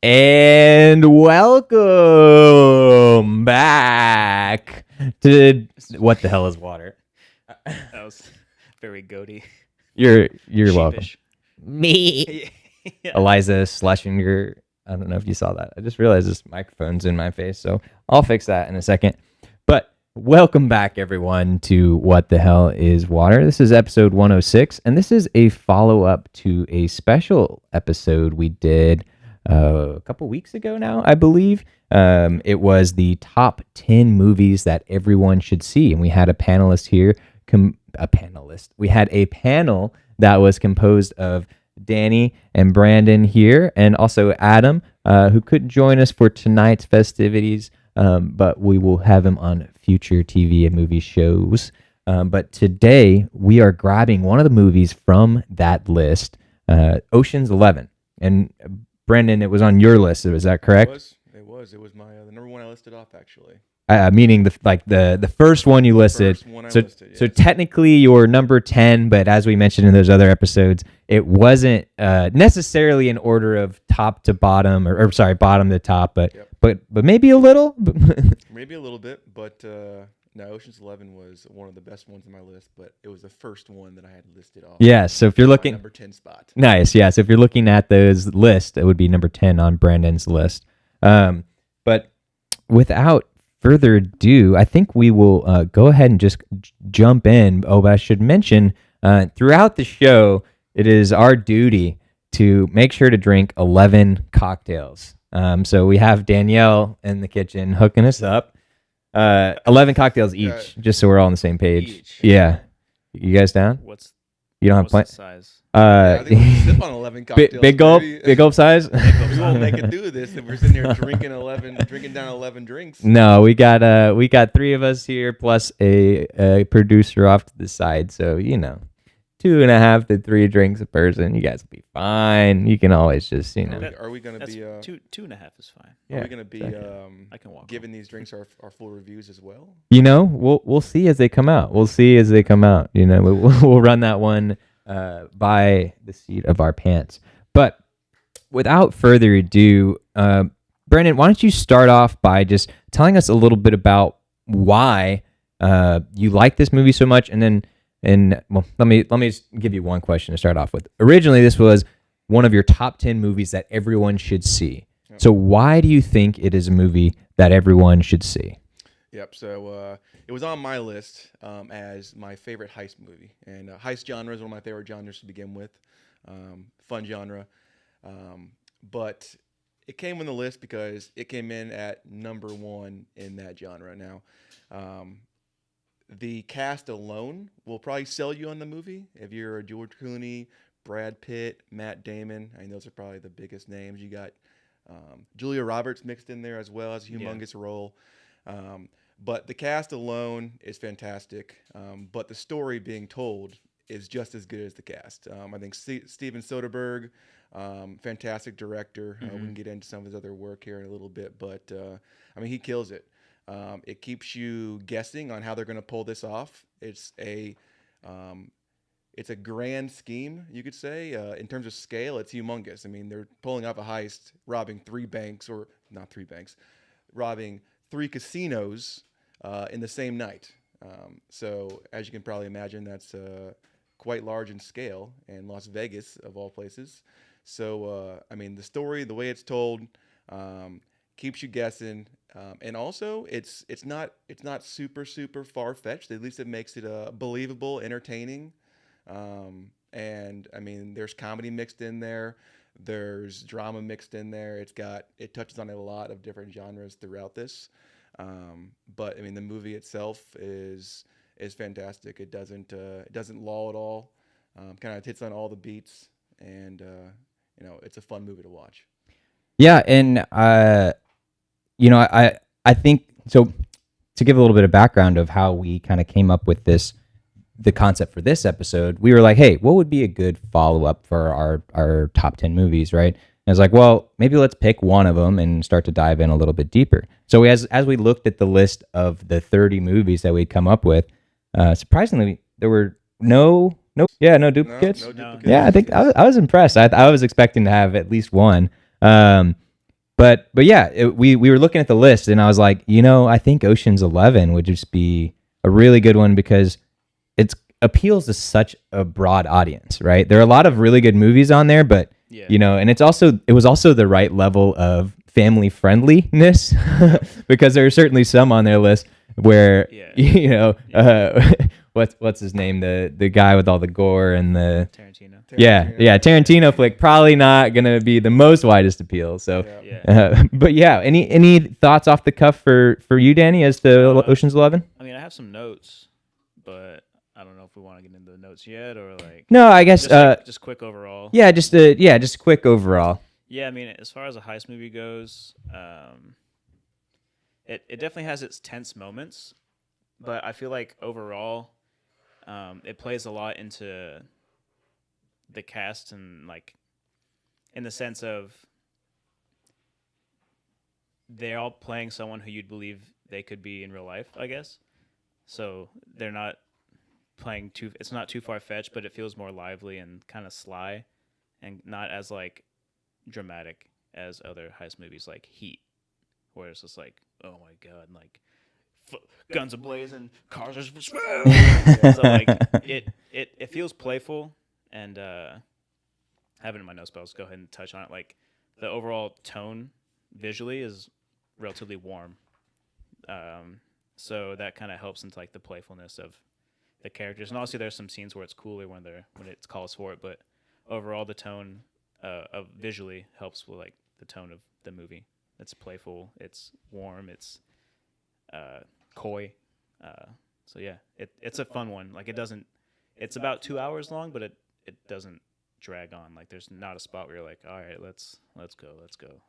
And welcome back to What the Hell is Water? That was very goaty. You're welcome. Sheepish. Me. Yeah. Eliza Schlesinger. I don't know if you saw that. I just realized this microphone's in my face, so I'll fix that in a second. But welcome back, everyone, to What the Hell is Water? This is episode 106, and this is a follow-up to a special episode we did a couple weeks ago now, I believe. It was the top 10 movies that everyone should see, and we had a panelist here. We had a panel that was composed of Danny and Brandon here, and also Adam, who couldn't join us for tonight's festivities, but we will have him on future TV and movie shows. But today, we are grabbing one of the movies from that list, Ocean's 11. And Brandon, it was on your list. Is that correct? It was my the number one I listed off, actually. Meaning the first one you listed. First one I so listed, yes. So technically you're number 10, but as we mentioned in those other episodes, it wasn't necessarily in order of top to bottom, or sorry, bottom to top, but Yep. but maybe a little. Maybe a little bit, but no, Ocean's 11 was one of the best ones on my list, but it was the first one that I had listed off. Yeah, so if you're My looking number 10 spot. Nice, yeah. So if you're looking at those lists, it would be number 10 on Brandon's list. But without further ado, I think we will go ahead and just jump in. Oh, but I should mention, throughout the show, it is our duty to make sure to drink 11 cocktails. So we have Danielle in the kitchen hooking us up. 11 cocktails each, just so we're all on the same page. Each. Yeah. You guys down? You don't have What's the plans? size? I think we can sip on 11 cocktails. Big gulp, maybe. big gulp size. We won't make it do this if we're sitting there drinking down 11 drinks. No, we got three of us here plus a producer off to the side. So 2.5 to 3 drinks a person. You guys will be fine. You can always just Are we going to That's be? 2.5 is fine. Yeah, Are we going to be I can walk. giving these drinks our full reviews as well? we'll see as they come out. We'll run that one by the seat of our pants. But without further ado, Brandon, why don't you start off by just telling us a little bit about why you like this movie so much, let me just give you one question to start off with. Originally, this was one of your top 10 movies that everyone should see. Yep. So why do you think it is a movie that everyone should see? Yep. So it was on my list as my favorite heist movie, and heist genre is one of my favorite genres to begin with. Fun genre, but it came on the list because it came in at number 1 in that genre. Now, the cast alone will probably sell you on the movie. If you're a George Clooney, Brad Pitt, Matt Damon, I mean, those are probably the biggest names. You got Julia Roberts mixed in there as well as a humongous role. But the cast alone is fantastic. But the story being told is just as good as the cast. I think Steven Soderbergh, fantastic director. We can get into some of his other work here in a little bit, but he kills it. It keeps you guessing on how they're going to pull this off. It's a grand scheme, you could say. In terms of scale, it's humongous. I mean, they're pulling off a heist, robbing 3 banks, or not 3 banks, robbing 3 casinos in the same night. So as you can probably imagine, that's quite large in scale, and Las Vegas of all places. So the story, the way it's told, keeps you guessing, and also it's not super far-fetched. At least it makes it believable, entertaining, and there's comedy mixed in there, there's drama mixed in there. It touches on a lot of different genres throughout this, but the movie itself is fantastic. It doesn't lull at all. Kind of hits on all the beats, and it's a fun movie to watch. Yeah, and I think so. To give a little bit of background of how we kind of came up with the concept for this episode, we were like, hey, what would be a good follow-up for our top 10 movies, right? And I was like, well, maybe let's pick one of them and start to dive in a little bit deeper. So as we looked at the list of the 30 movies that we'd come up with, surprisingly, there were no duplicates. No duplicates. Yeah, I think I was impressed. I was expecting to have at least one. But yeah, we were looking at the list, and I was like, I think Ocean's 11 would just be a really good one because it appeals to such a broad audience, right? There are a lot of really good movies on there, but Yeah. and it was also the right level of family friendliness because there are certainly some on their list where what's his name, the guy with all the gore and the Tarantino. Tarantino flick, probably not gonna be the most widest appeal. So Yeah. but yeah, any thoughts off the cuff for you, Danny, as to Ocean's 11? I mean, I have some notes, but I don't know if we want to get into the notes yet or like. No, I guess just quick overall. just quick overall. Yeah, I mean, as far as a heist movie goes, it definitely has its tense moments, but I feel like overall, it plays a lot into the cast and like, in the sense of they're all playing someone who you'd believe they could be in real life, I guess. So they're not playing it's not too far fetched, but it feels more lively and kind of sly, and not as like dramatic as other heist movies like Heat, where it's just like, oh my god, like guns are blazing, cars are so like it feels playful, and I have it in my notes, but I'll just go ahead and touch on it. Like the overall tone visually is relatively warm, so that kind of helps into like the playfulness of the characters. And obviously there's some scenes where it's cooler when it calls for it, but overall the tone of visually helps with like the tone of the movie. It's playful, it's warm, it's coy. So yeah, it's a fun one. Like it's about 2 hours long, but it doesn't drag on. Like there's not a spot where you're like, all right, let's go.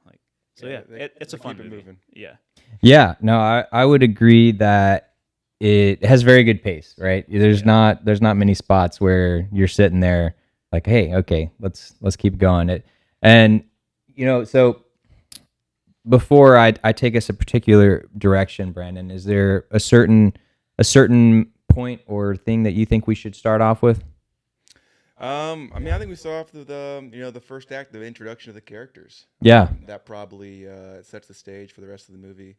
Like, so yeah, it's a fun movie. Moving. Yeah. Yeah, no, I would agree that it has very good pace, right? There's not many spots where you're sitting there like, hey, okay, let's keep going. So before I take us a particular direction, Brandon, is there a certain point or thing that you think we should start off with? I mean, I think we start off with the first act, the introduction of the characters. Yeah, that probably sets the stage for the rest of the movie.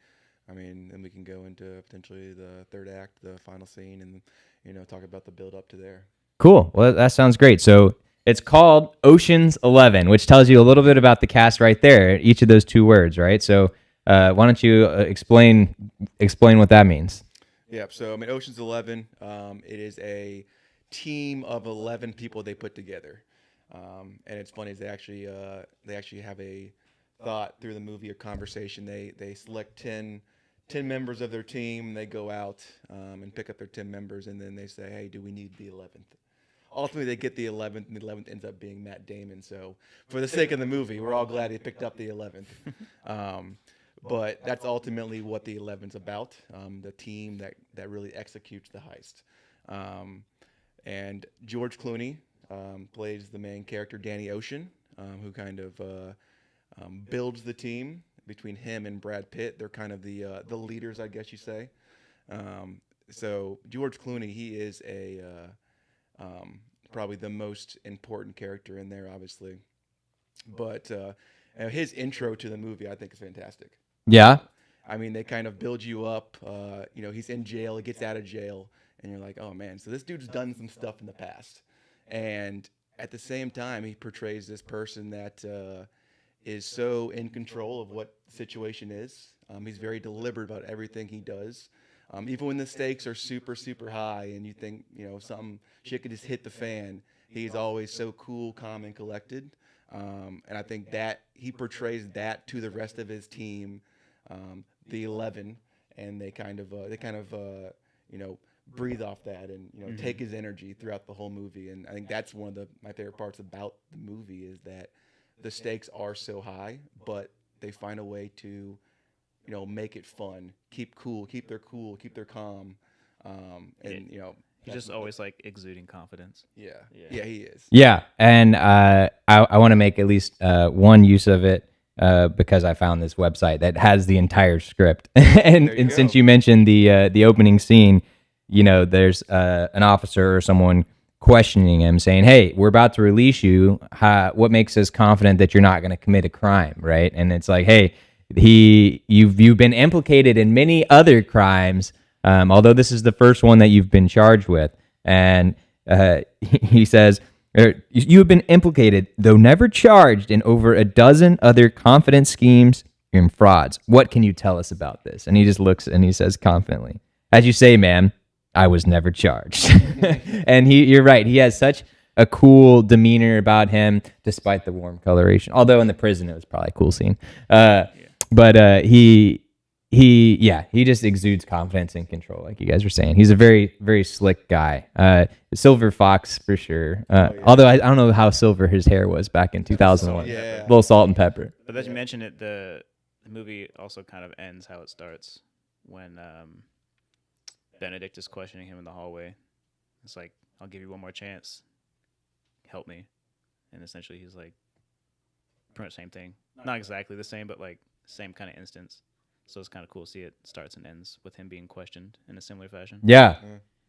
I mean, then we can go into potentially the third act, the final scene, and talk about the build up to there. Cool. Well, that sounds great. So it's called Ocean's 11, which tells you a little bit about the cast right there. Each of those two words, right? So why don't you explain what that means? Yeah. So I mean, Ocean's 11. It is a team of 11 people they put together, and it's funny is they actually have a thought through the movie, a conversation. They select 10 members of their team. They go out and pick up their 10 members, and then they say, hey, do we need the 11th? Ultimately, they get the 11th, and the 11th ends up being Matt Damon. So for the sake of the movie, we're all glad he picked up the 11th. But that's ultimately what the 11th's about, the team that really executes the heist. And George Clooney plays the main character, Danny Ocean, who kind of builds the team. Between him and Brad Pitt, they're kind of the leaders, I guess you say. So George Clooney, he is probably the most important character in there, obviously. But his intro to the movie, I think, is fantastic. Yeah. I mean, they kind of build you up. He's in jail, he gets out of jail, and you're like, oh man, so this dude's done some stuff in the past. And at the same time, he portrays this person that is so in control of what the situation is. He's very deliberate about everything he does. Even when the stakes are super, super high and you think, some shit could just hit the fan, he's always so cool, calm, and collected. And I think that he portrays that to the rest of his team, the 11, and they kind of breathe off that and take his energy throughout the whole movie. And I think that's one of my favorite parts about the movie is that the stakes are so high, but they find a way to, make it fun, keep their cool, keep their calm, he's just always like exuding confidence. Yeah, he is. Yeah, and I want to make at least one use of it because I found this website that has the entire script, and since you mentioned the opening scene, there's an officer or someone questioning him, saying, hey, we're about to release you. What makes us confident that you're not going to commit a crime, right? And it's like, hey, you've been implicated in many other crimes, although this is the first one that you've been charged with. And he says, you have been implicated, though never charged, in over a dozen other confidence schemes and frauds. What can you tell us about this? And he just looks and he says confidently, as you say, ma'am, I was never charged. And you're right. He has such a cool demeanor about him, despite the warm coloration. Although in the prison, it was probably a cool scene. But he just exudes confidence and control, like you guys were saying. He's a very, very slick guy. Silver fox for sure. Although I don't know how silver his hair was back in 2001. A little salt and pepper. But as you mentioned it, the movie also kind of ends how it starts when Benedict is questioning him in the hallway. It's like, I'll give you one more chance. Help me. And essentially he's like, pretty much same thing. Not exactly the same, but like same kind of instance. So it's kind of cool to see it starts and ends with him being questioned in a similar fashion. Yeah.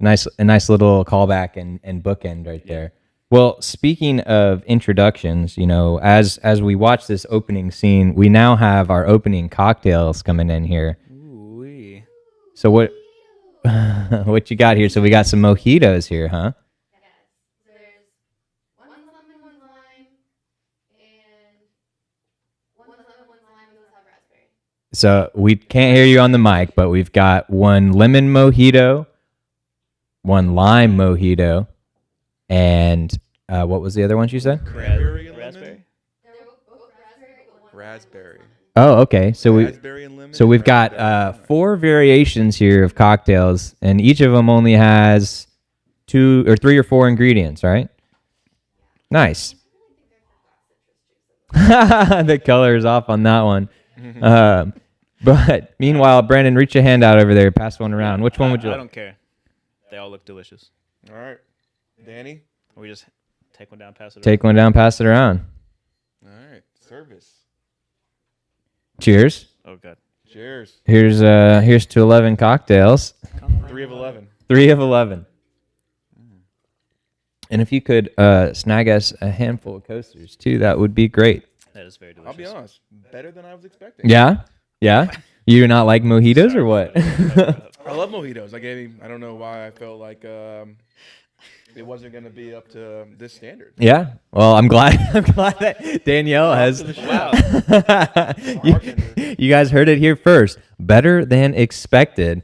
A nice little callback and bookend right there. Well, speaking of introductions, as we watch this opening scene, we now have our opening cocktails coming in here. Ooh-wee. So what what you got here? So we got some mojitos here, huh? Yes. There's one lemon, one lime, and one lemon, one lime, and those have raspberry. So we can't hear you on the mic, but we've got one lemon mojito, one lime mojito, and what was the other one you said? Cranberry and Raspberry? lemon? They're both raspberry, but one Raspberry. Oh, okay. Raspberry and lemon. So we've and raspberry. got 4 variations here of cocktails, and each of them only has 2 or 3 or 4 ingredients, right? Nice. The color is off on that one. But meanwhile, Brandon, reach a hand out over there. Pass one around. Which one would you I like? don't care. They all look delicious. All right. Danny? Or we just take one down, pass it Take one down, pass it around. All right. Service. Cheers. Oh, God. Cheers. Here's to 11 cocktails. 3 of 11. 3 of 11. And if you could snag us a handful of coasters too, that would be great. That is very delicious. I'll be honest. Better than I was expecting. Yeah? Yeah? You do not like mojitos or what? I love mojitos. I don't know why I felt like it wasn't going to be up to this standard. Yeah. Well, I'm glad that Danielle has. Wow. You guys heard it here first. Better than expected.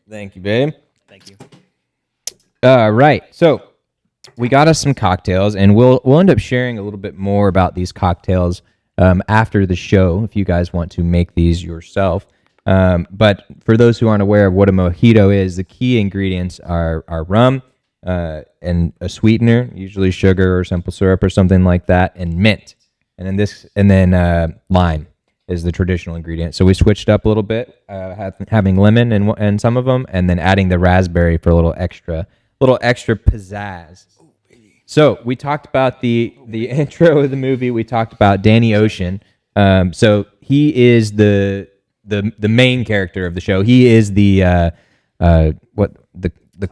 Thank you, babe. Thank you. Right. So we got us some cocktails, and we'll end up sharing a little bit more about these cocktails after the show if you guys want to make these yourself. But for those who aren't aware of what a mojito is, the key ingredients are rum and a sweetener, usually sugar or simple syrup or something like that, and mint. And then lime is the traditional ingredient. So we switched up a little bit, having lemon and some of them, and then adding the raspberry for a little extra pizzazz. So we talked about the intro of the movie. We talked about Danny Ocean. So he is the main character of the show. He is the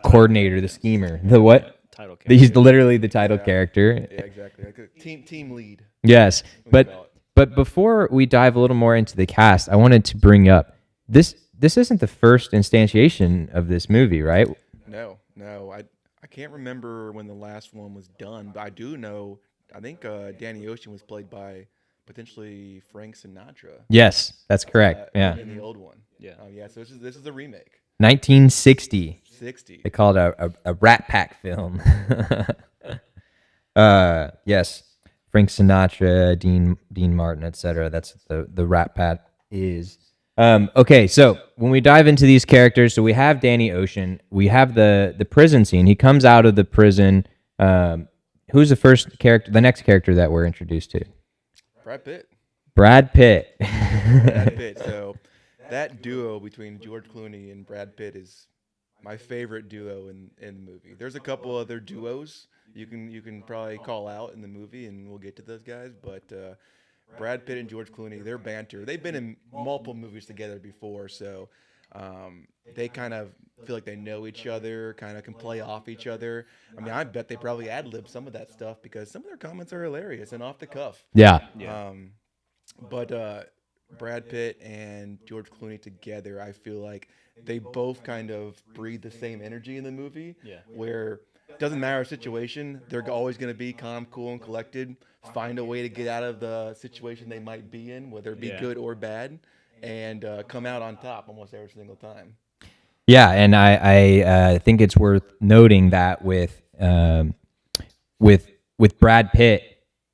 coordinator, the schemer, the what? Title character. He's literally the title character. Yeah, exactly. Like a team lead. Yes, What we call it. but before we dive a little more into the cast, I wanted to bring up this isn't the first instantiation of this movie, right? No. I can't remember when the last one was done, but I do know. I think Danny Ocean was played by potentially Frank Sinatra. Yes, that's correct. Yeah, In the old one. Yeah. Yeah. So this is a remake. 1960. 60. They called it a Rat Pack film. Yes, Frank Sinatra, Dean Martin, etc. That's the Rat Pack is. Okay, so when we dive into these characters, so we have Danny Ocean, we have the prison scene. He comes out of the prison. Who's the first character? The next character that we're introduced to? Brad Pitt. Brad Pitt. Brad Pitt. So that duo between George Clooney and Brad Pitt is my favorite duo in the movie. There's a couple other duos you can probably call out in the movie, and we'll get to those guys. But Brad Pitt and George Clooney, their banter. They've been in multiple movies together before, so they kind of feel like they know each other, kind of can play off each other. I mean, I bet they probably ad-lib some of that stuff because some of their comments are hilarious and off the cuff. Yeah. Yeah. But Brad Pitt and George Clooney together, I feel like they both kind of breathe the same energy in the movie. Yeah. Where doesn't matter the situation, they're always going to be calm, cool, and collected. Find a way to get out of the situation they might be in, whether it be Yeah. good or bad, and come out on top almost every single time. Yeah, and I think it's worth noting that with Brad Pitt,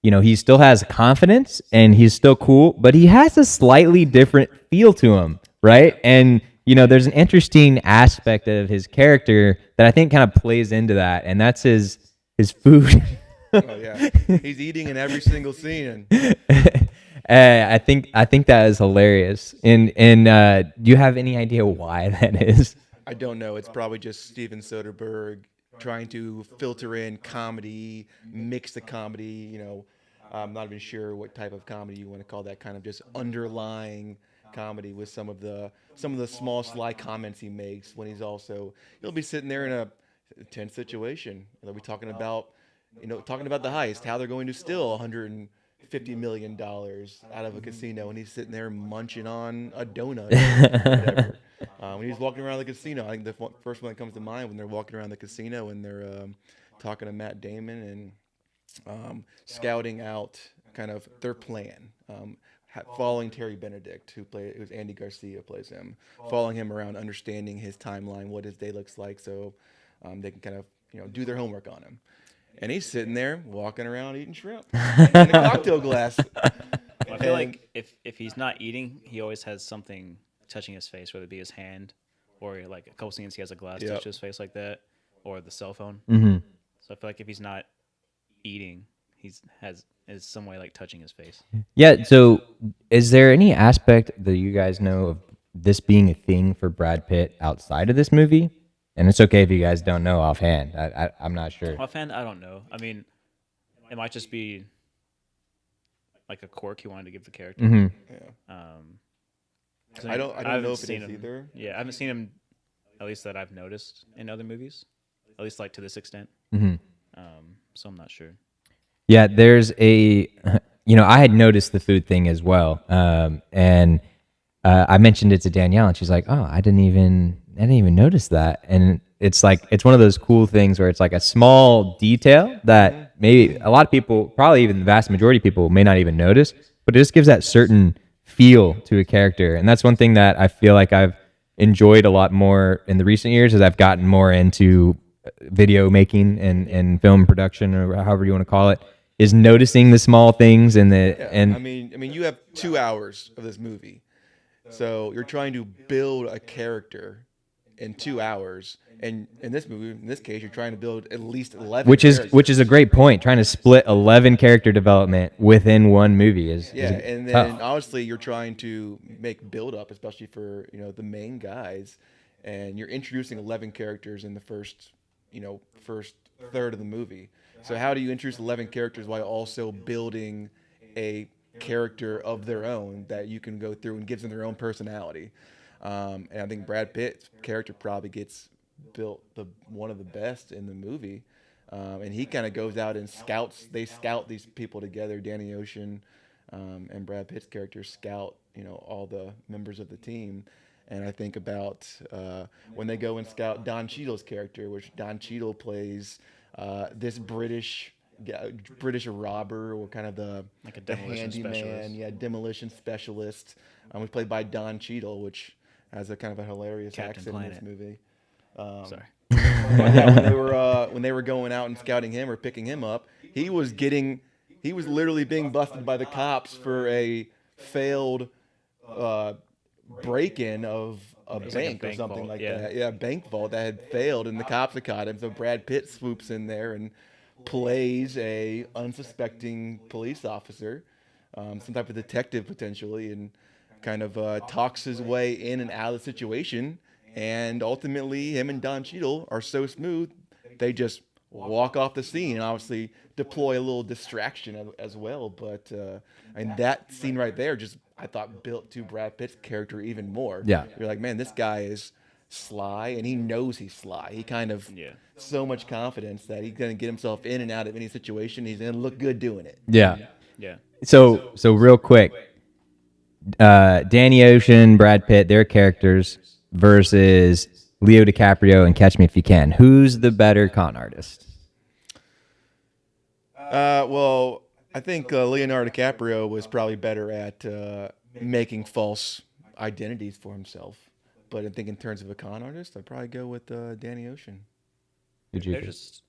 you know, he still has confidence and he's still cool, but he has a slightly different feel to him, right? And you know, there's an interesting aspect of his character that I think kind of plays into that, and that's his food. Oh yeah, he's eating in every single scene. I think that is hilarious. And do you have any idea why that is? I don't know. It's probably just Steven Soderbergh trying to filter in comedy, mix the comedy. You know, I'm not even sure what type of comedy you want to call that. Kind of just underlying comedy with some of the small sly comments he makes when he'll be sitting there in a tense situation. They'll be talking about the heist, how they're going to steal $150 million out of a casino, and he's sitting there munching on a donut or whatever. When he's walking around the casino, I think the first one that comes to mind when they're walking around the casino and they're talking to Matt Damon and scouting out kind of their plan, following Terry Benedict, who's Andy Garcia plays him, following him around, understanding his timeline, what his day looks like, so they can kind of do their homework on him. And he's sitting there walking around eating shrimp in a cocktail glass. I feel like if he's not eating, he always has something touching his face, whether it be his hand or like a couple scenes he has a glass touch his face like that, or the cell phone. Mm-hmm. So I feel like if he's not eating, is some way like touching his face. Yeah. So, is there any aspect that you guys know of this being a thing for Brad Pitt outside of this movie? And it's okay if you guys don't know offhand. I'm not sure. Offhand, I don't know. I mean, it might just be like a quirk he wanted to give the character. Mm-hmm. Yeah. 'Cause I don't haven't know if it seen is him, either. Yeah, I haven't seen him, at least that I've noticed in other movies, at least like to this extent. Mm-hmm. So I'm not sure. Yeah, there's I had noticed the food thing as well, and I mentioned it to Danielle, and she's like, "Oh, I didn't even notice that." And it's one of those cool things where it's like a small detail that maybe a lot of people, probably even the vast majority of people, may not even notice, but it just gives that certain feel to a character, and that's one thing that I feel like I've enjoyed a lot more in the recent years as I've gotten more into video making and film production, or however you want to call it, is noticing the small things and I mean, you have 2 hours of this movie, so you're trying to build a character in 2 hours, and in this case, you're trying to build at least 11. which is a great point. Trying to split 11 character development within one movie is and tough. then obviously you're trying to make build up, especially for the main guys, and you're introducing 11 characters in the first third of the movie. So how do you introduce 11 characters while also building a character of their own that you can go through and gives them their own personality? And I think Brad Pitt's character probably gets built one of the best in the movie. And he kind of goes out and they scout these people together. Danny Ocean and Brad Pitt's character scout, all the members of the team. And I think about when they go and scout Don Cheadle's character, which Don Cheadle plays this British robber, or kind of the demolition handyman, specialist. demolition specialist. Was played by Don Cheadle, which has a kind of a hilarious Captain accent Planet. in this movie. Sorry. But yeah, when they were going out and scouting him or picking him up, he was literally being busted by the cops for a failed break-in of a bank or something vault, like yeah. that. Yeah, bank vault that had failed, and the cops had caught him. So Brad Pitt swoops in there and plays a unsuspecting police officer, some type of detective potentially, and kind of talks his way in and out of the situation. And ultimately, him and Don Cheadle are so smooth, they just walk off the scene and obviously deploy a little distraction as well. But that scene right there I thought built to Brad Pitt's character even more. Yeah. You're like, man, this guy is sly, and he knows he's sly. He kind of so much confidence that he's going to get himself in and out of any situation. He's going to look good doing it. Yeah. Yeah. So real quick, Danny Ocean, Brad Pitt, their characters versus Leo DiCaprio and Catch Me If You Can. Who's the better con artist? Well, I think Leonardo DiCaprio was probably better at making false identities for himself. But I think in terms of a con artist, I'd probably go with Danny Ocean. Who'd you They're pick? just.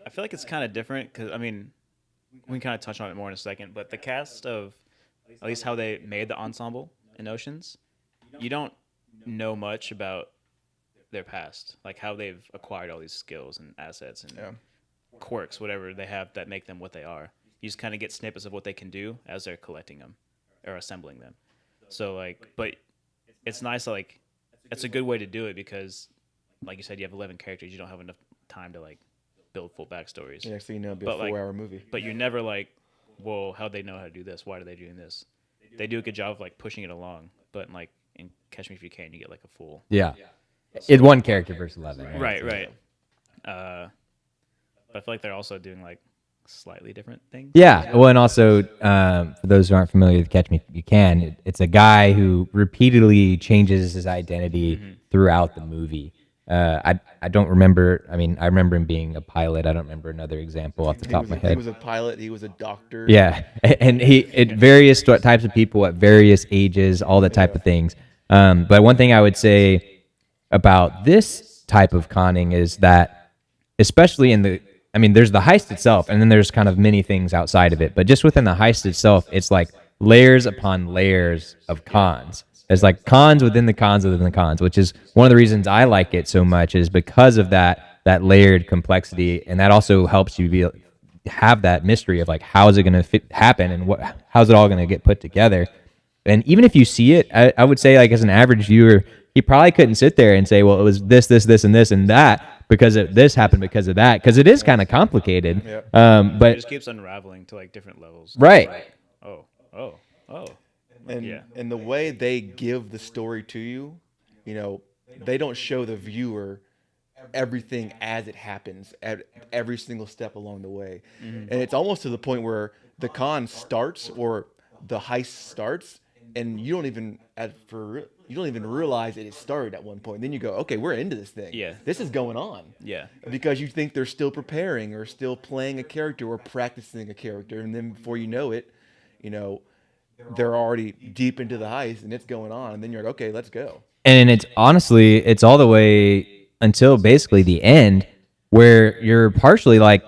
I feel like it's kind of different because I mean, we can kind of touch on it more in a second. But the cast of, at least how they made the ensemble in Oceans, you don't know much about their past, like how they've acquired all these skills and assets and Yeah. quirks, whatever they have that make them what they are. You just kind of get snippets of what they can do as they're collecting them or assembling them. So like, but it's nice. Like, it's a good way to do it because, like you said, you have 11 characters. You don't have enough time to like build full backstories. The next thing you know, it'll be But, a like, 4-hour movie. But you're never like, well, how'd they know how to do this? Why are they doing this? They do a good job of like pushing it along. But like in Catch Me If You Can, you get like a full. Yeah. It's one character versus 11. Right. But I feel like they're also doing like slightly different things. Yeah. Well, and also, for those who aren't familiar with Catch Me If You Can, it's a guy who repeatedly changes his identity throughout the movie. I don't remember. I mean, I remember him being a pilot. I don't remember another example off the top of my He head. was a pilot. He was a doctor. Yeah, and various types of people at various ages, all that type of things. But one thing I would say about this type of conning is that, especially there's the heist itself, and then there's kind of many things outside of it. But just within the heist itself, it's like layers upon layers of cons. There's like cons within the cons within the cons, which is one of the reasons I like it so much, is because of that layered complexity, and that also helps you have that mystery of like, how is it going to happen, and how's it all going to get put together. And even if you see it, I would say, like, as an average viewer, he probably couldn't sit there and say, well, it was this, and this, and that, because this happened because of that, because it is kind of complicated. Yep. It But just keeps unraveling to like different levels. right. Like, oh. And Yeah. and the way they give the story to you, they don't show the viewer everything as it happens at every single step along the way. And it's almost to the point where the con starts or the heist starts, and you don't even realize that it started at one point. Then you go, okay, we're into this thing. Yeah. This is going on. Yeah. Because you think they're still preparing or still playing a character or practicing a character, and then before you know it, they're already deep into the heist and it's going on, and then you're like, okay, let's go. And it's honestly, it's all the way until basically the end, where you're partially like,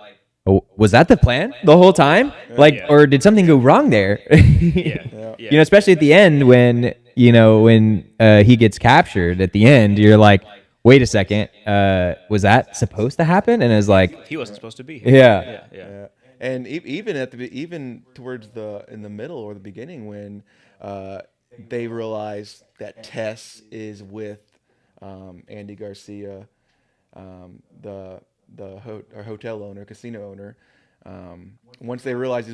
oh, was that the plan the whole time? Like, Yeah. or did something go wrong there? Yeah. Especially at the end when he gets captured at the end, you're like, wait a second, was that supposed to happen? And it's like, He wasn't supposed to be here. yeah. Yeah. And even towards in the middle or the beginning, when they realize that Tess is with Andy Garcia, the hotel owner, casino owner. Once they realize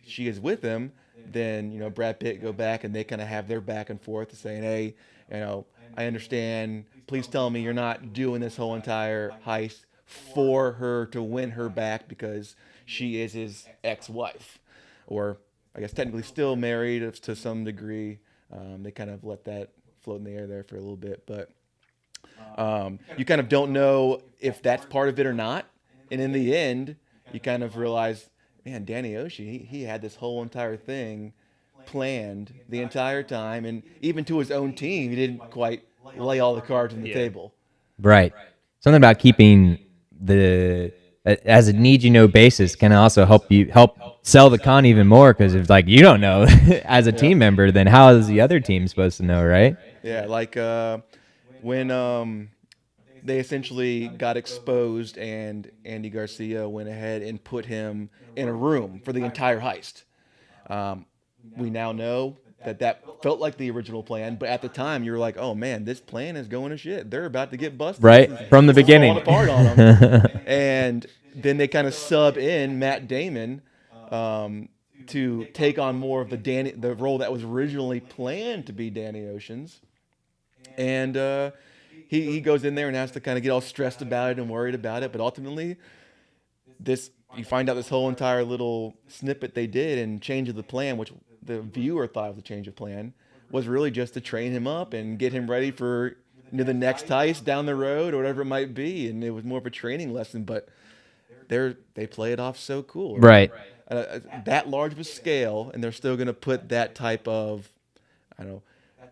she is with him, then Brad Pitt go back and they kind of have their back and forth saying, hey, I understand. Please tell me you're not doing this whole entire heist for her to win her back because she is his ex-wife, or I guess technically still married to some degree. They kind of let that float in the air there for a little bit, but you kind of don't know if that's part of it or not. And in the end, you kind of realize, man, Danny Ocean, he had this whole entire thing planned the entire time, and even to his own team, he didn't quite lay all the cards on the table. Right. Something about keeping as a need basis can also help sell the con even more, because if like you don't know as a team member, then how is the other team supposed to know, right? Yeah, like when they essentially got exposed and Andy Garcia went ahead and put him in a room for the entire heist. We now know that felt like the original plan, but at the time you were like, oh man, this plan is going to shit. They're about to get busted. Right, from the This is beginning. falling apart on them. And then they kind of sub in Matt Damon to take on more of the role that was originally planned to be Danny Ocean's. And he goes in there and has to kind of get all stressed about it and worried about it. But ultimately, this you find out this whole entire little snippet they did and change of the plan, which the viewer thought was a change of plan, was really just to train him up and get him ready for the next heist down the road or whatever it might be. And it was more of a training lesson, but they play it off so cool. Right. That large of a scale, and they're still going to put that type of, I don't know,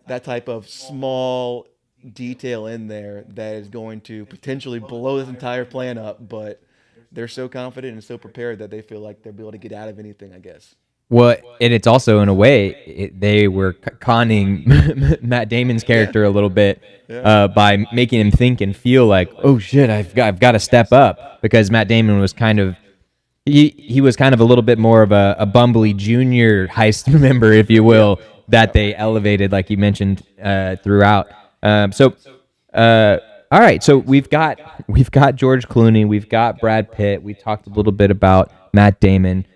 that type of small detail in there that is going to potentially blow this entire plan up, but they're so confident and so prepared that they feel like they'll be able to get out of anything, I guess. Well, and it's also in a way they were conning Matt Damon's character a little bit by making him think and feel like, oh shit, I've got to step up, because Matt Damon was kind of he was kind of a little bit more of a bumbly junior heist member, if you will, that they elevated, like you mentioned, throughout. All right, so we've got George Clooney, we've got Brad Pitt, we talked a little bit about Matt Damon.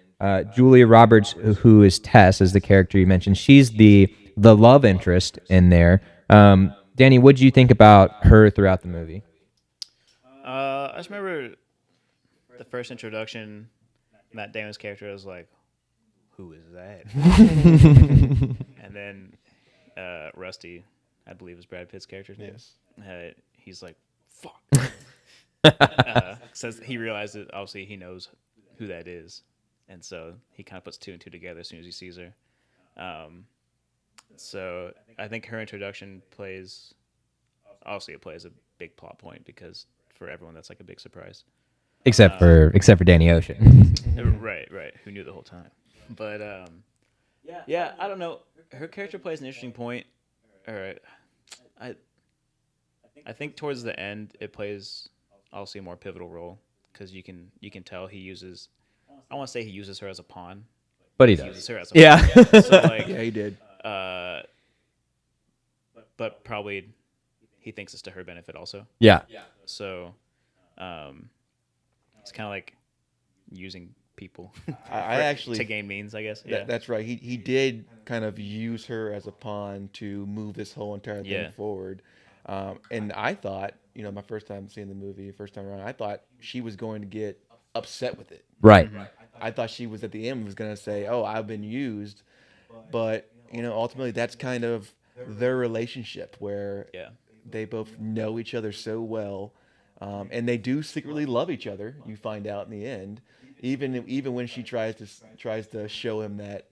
Julia Roberts, who is Tess, as the character you mentioned, she's the love interest in there. Danny, what did you think about her throughout the movie? I just remember the first introduction. Matt Damon's character was like, "Who is that?" And then Rusty, I believe, is Brad Pitt's character's name. Yes. He's like, "Fuck." Says he realizes, obviously he knows who that is, and so he kind of puts two and two together as soon as he sees her. So I think her introduction plays a big plot point, because for everyone that's like a big surprise. Except for Danny Ocean. Right. Who knew the whole time? But yeah, I don't know. Her character plays an interesting point. All right, I think towards the end it plays obviously a more pivotal role, because you can tell he uses. I want to say he uses her as a pawn, But he uses does. her as a Yeah. pawn. So like, Yeah, he did. But probably he thinks it's to her benefit also. Yeah. So, it's kind of like using people I actually to gain means, I guess. That's right. He did kind of use her as a pawn to move this whole entire thing forward. And I thought, my first time seeing the movie, first time around, I thought she was going to get upset with it. Right. I thought she was at the end was going to say, "Oh, I've been used," but ultimately that's kind of their relationship, where they both know each other so well, and they do secretly love each other. You find out in the end, even when she tries to show him that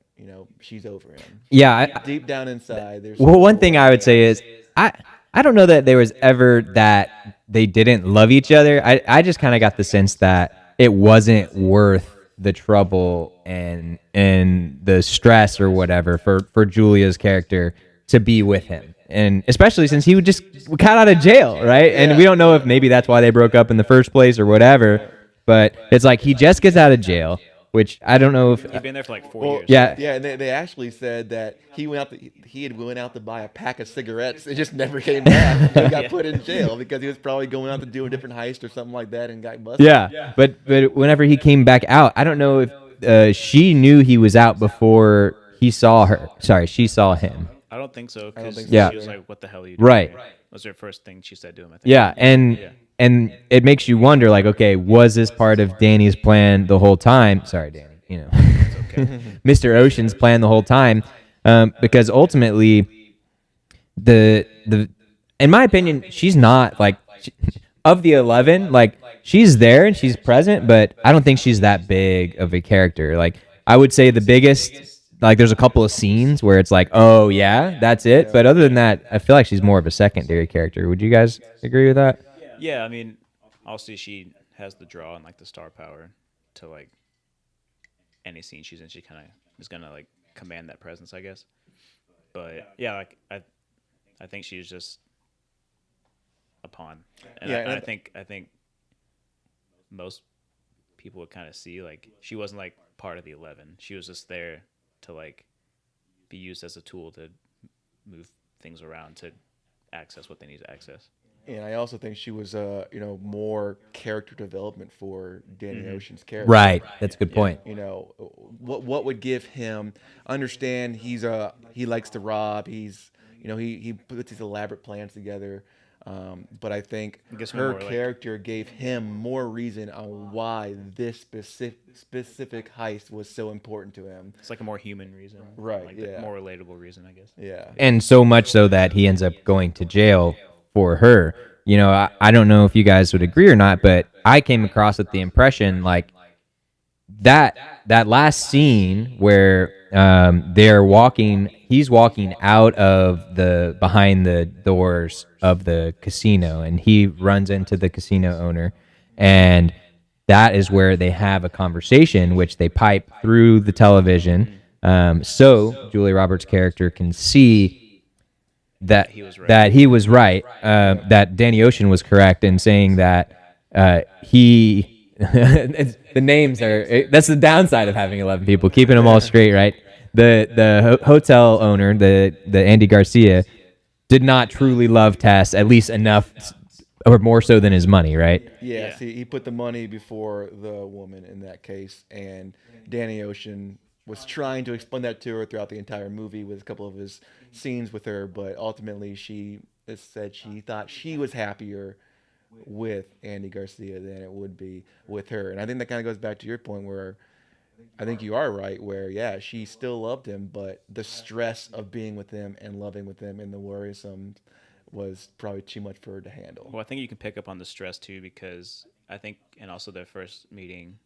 she's over him. Yeah. Deep down inside, there's One thing I would say is I don't know that there was ever that they didn't love each other. I just kind of got the sense that it wasn't worth the trouble and the stress or whatever for Julia's character to be with him. And especially since he got out of jail, right? Yeah. And we don't know if maybe that's why they broke up in the first place or whatever. But it's like he just gets out of jail, which I don't know if he'd been there for like 4 years. Yeah, and they actually said that he had went out to buy a pack of cigarettes. It just never came back. He got put in jail because he was probably going out to do a different heist or something like that and got busted. Yeah. But whenever he came back out, I don't know if she knew he was out before he saw her. Sorry, she saw him. I don't think so. Because she was like, "What the hell are you doing?" Right. Was her first thing she said to him, I think. Yeah, and it makes you wonder, like, okay, was this part of Danny's plan the whole time? Sorry, Danny. It's okay. Mr. Ocean's plan the whole time, because ultimately, the in my opinion, she's not like of the 11. Like, she's there and she's present, but I don't think she's that big of a character. Like, I would say the biggest. Like, there's a couple of scenes where it's like, oh yeah, that's it. But other than that, I feel like she's more of a secondary character. Would you guys agree with that? Yeah, I mean, obviously she has the draw and like the star power to like any scene she's in. She kind of is gonna like command that presence, I guess. But yeah, like I think she's just a pawn, and I think most people would kind of see like she wasn't like part of the 11. She was just there to like be used as a tool to move things around to access what they need to access. And I also think she was more character development for Danny Ocean's character. Right, that's a good point. What would give him understand he likes to rob. He's he puts these elaborate plans together. But I think Gives him her more, like- character gave him more reason on why this specific heist was so important to him. It's like a more human reason, Right, Like the yeah. more relatable reason, I guess. Yeah. And so much so that he ends up going to jail for her. You know, I don't know if you guys would agree or not, but I came across with the impression like that last scene where he's walking out of the behind the doors of the casino, and he runs into the casino owner, and that is where they have a conversation, which they pipe through the television, so Julia Roberts' character can see that He was right. that he was right, that Danny Ocean was correct in saying that he. The names are that's the downside of having 11 people, keeping them all straight, right? The hotel owner, the Andy Garcia, did not truly love Tess, at least enough, or more so than his money, right? Yeah, Yeah. see, he put the money before the woman in that case, and Danny Ocean was trying to explain that to her throughout the entire movie with a couple of his scenes with her, but ultimately she said she thought she was happier with Andy Garcia than it would be with her. And I think that kind of goes back to your point where I think you are right, where, yeah, she still loved him, but the stress of being with him and loving with him and the worrisome was probably too much for her to handle. Well, I think you can pick up on the stress too, because I think, and also their first meeting,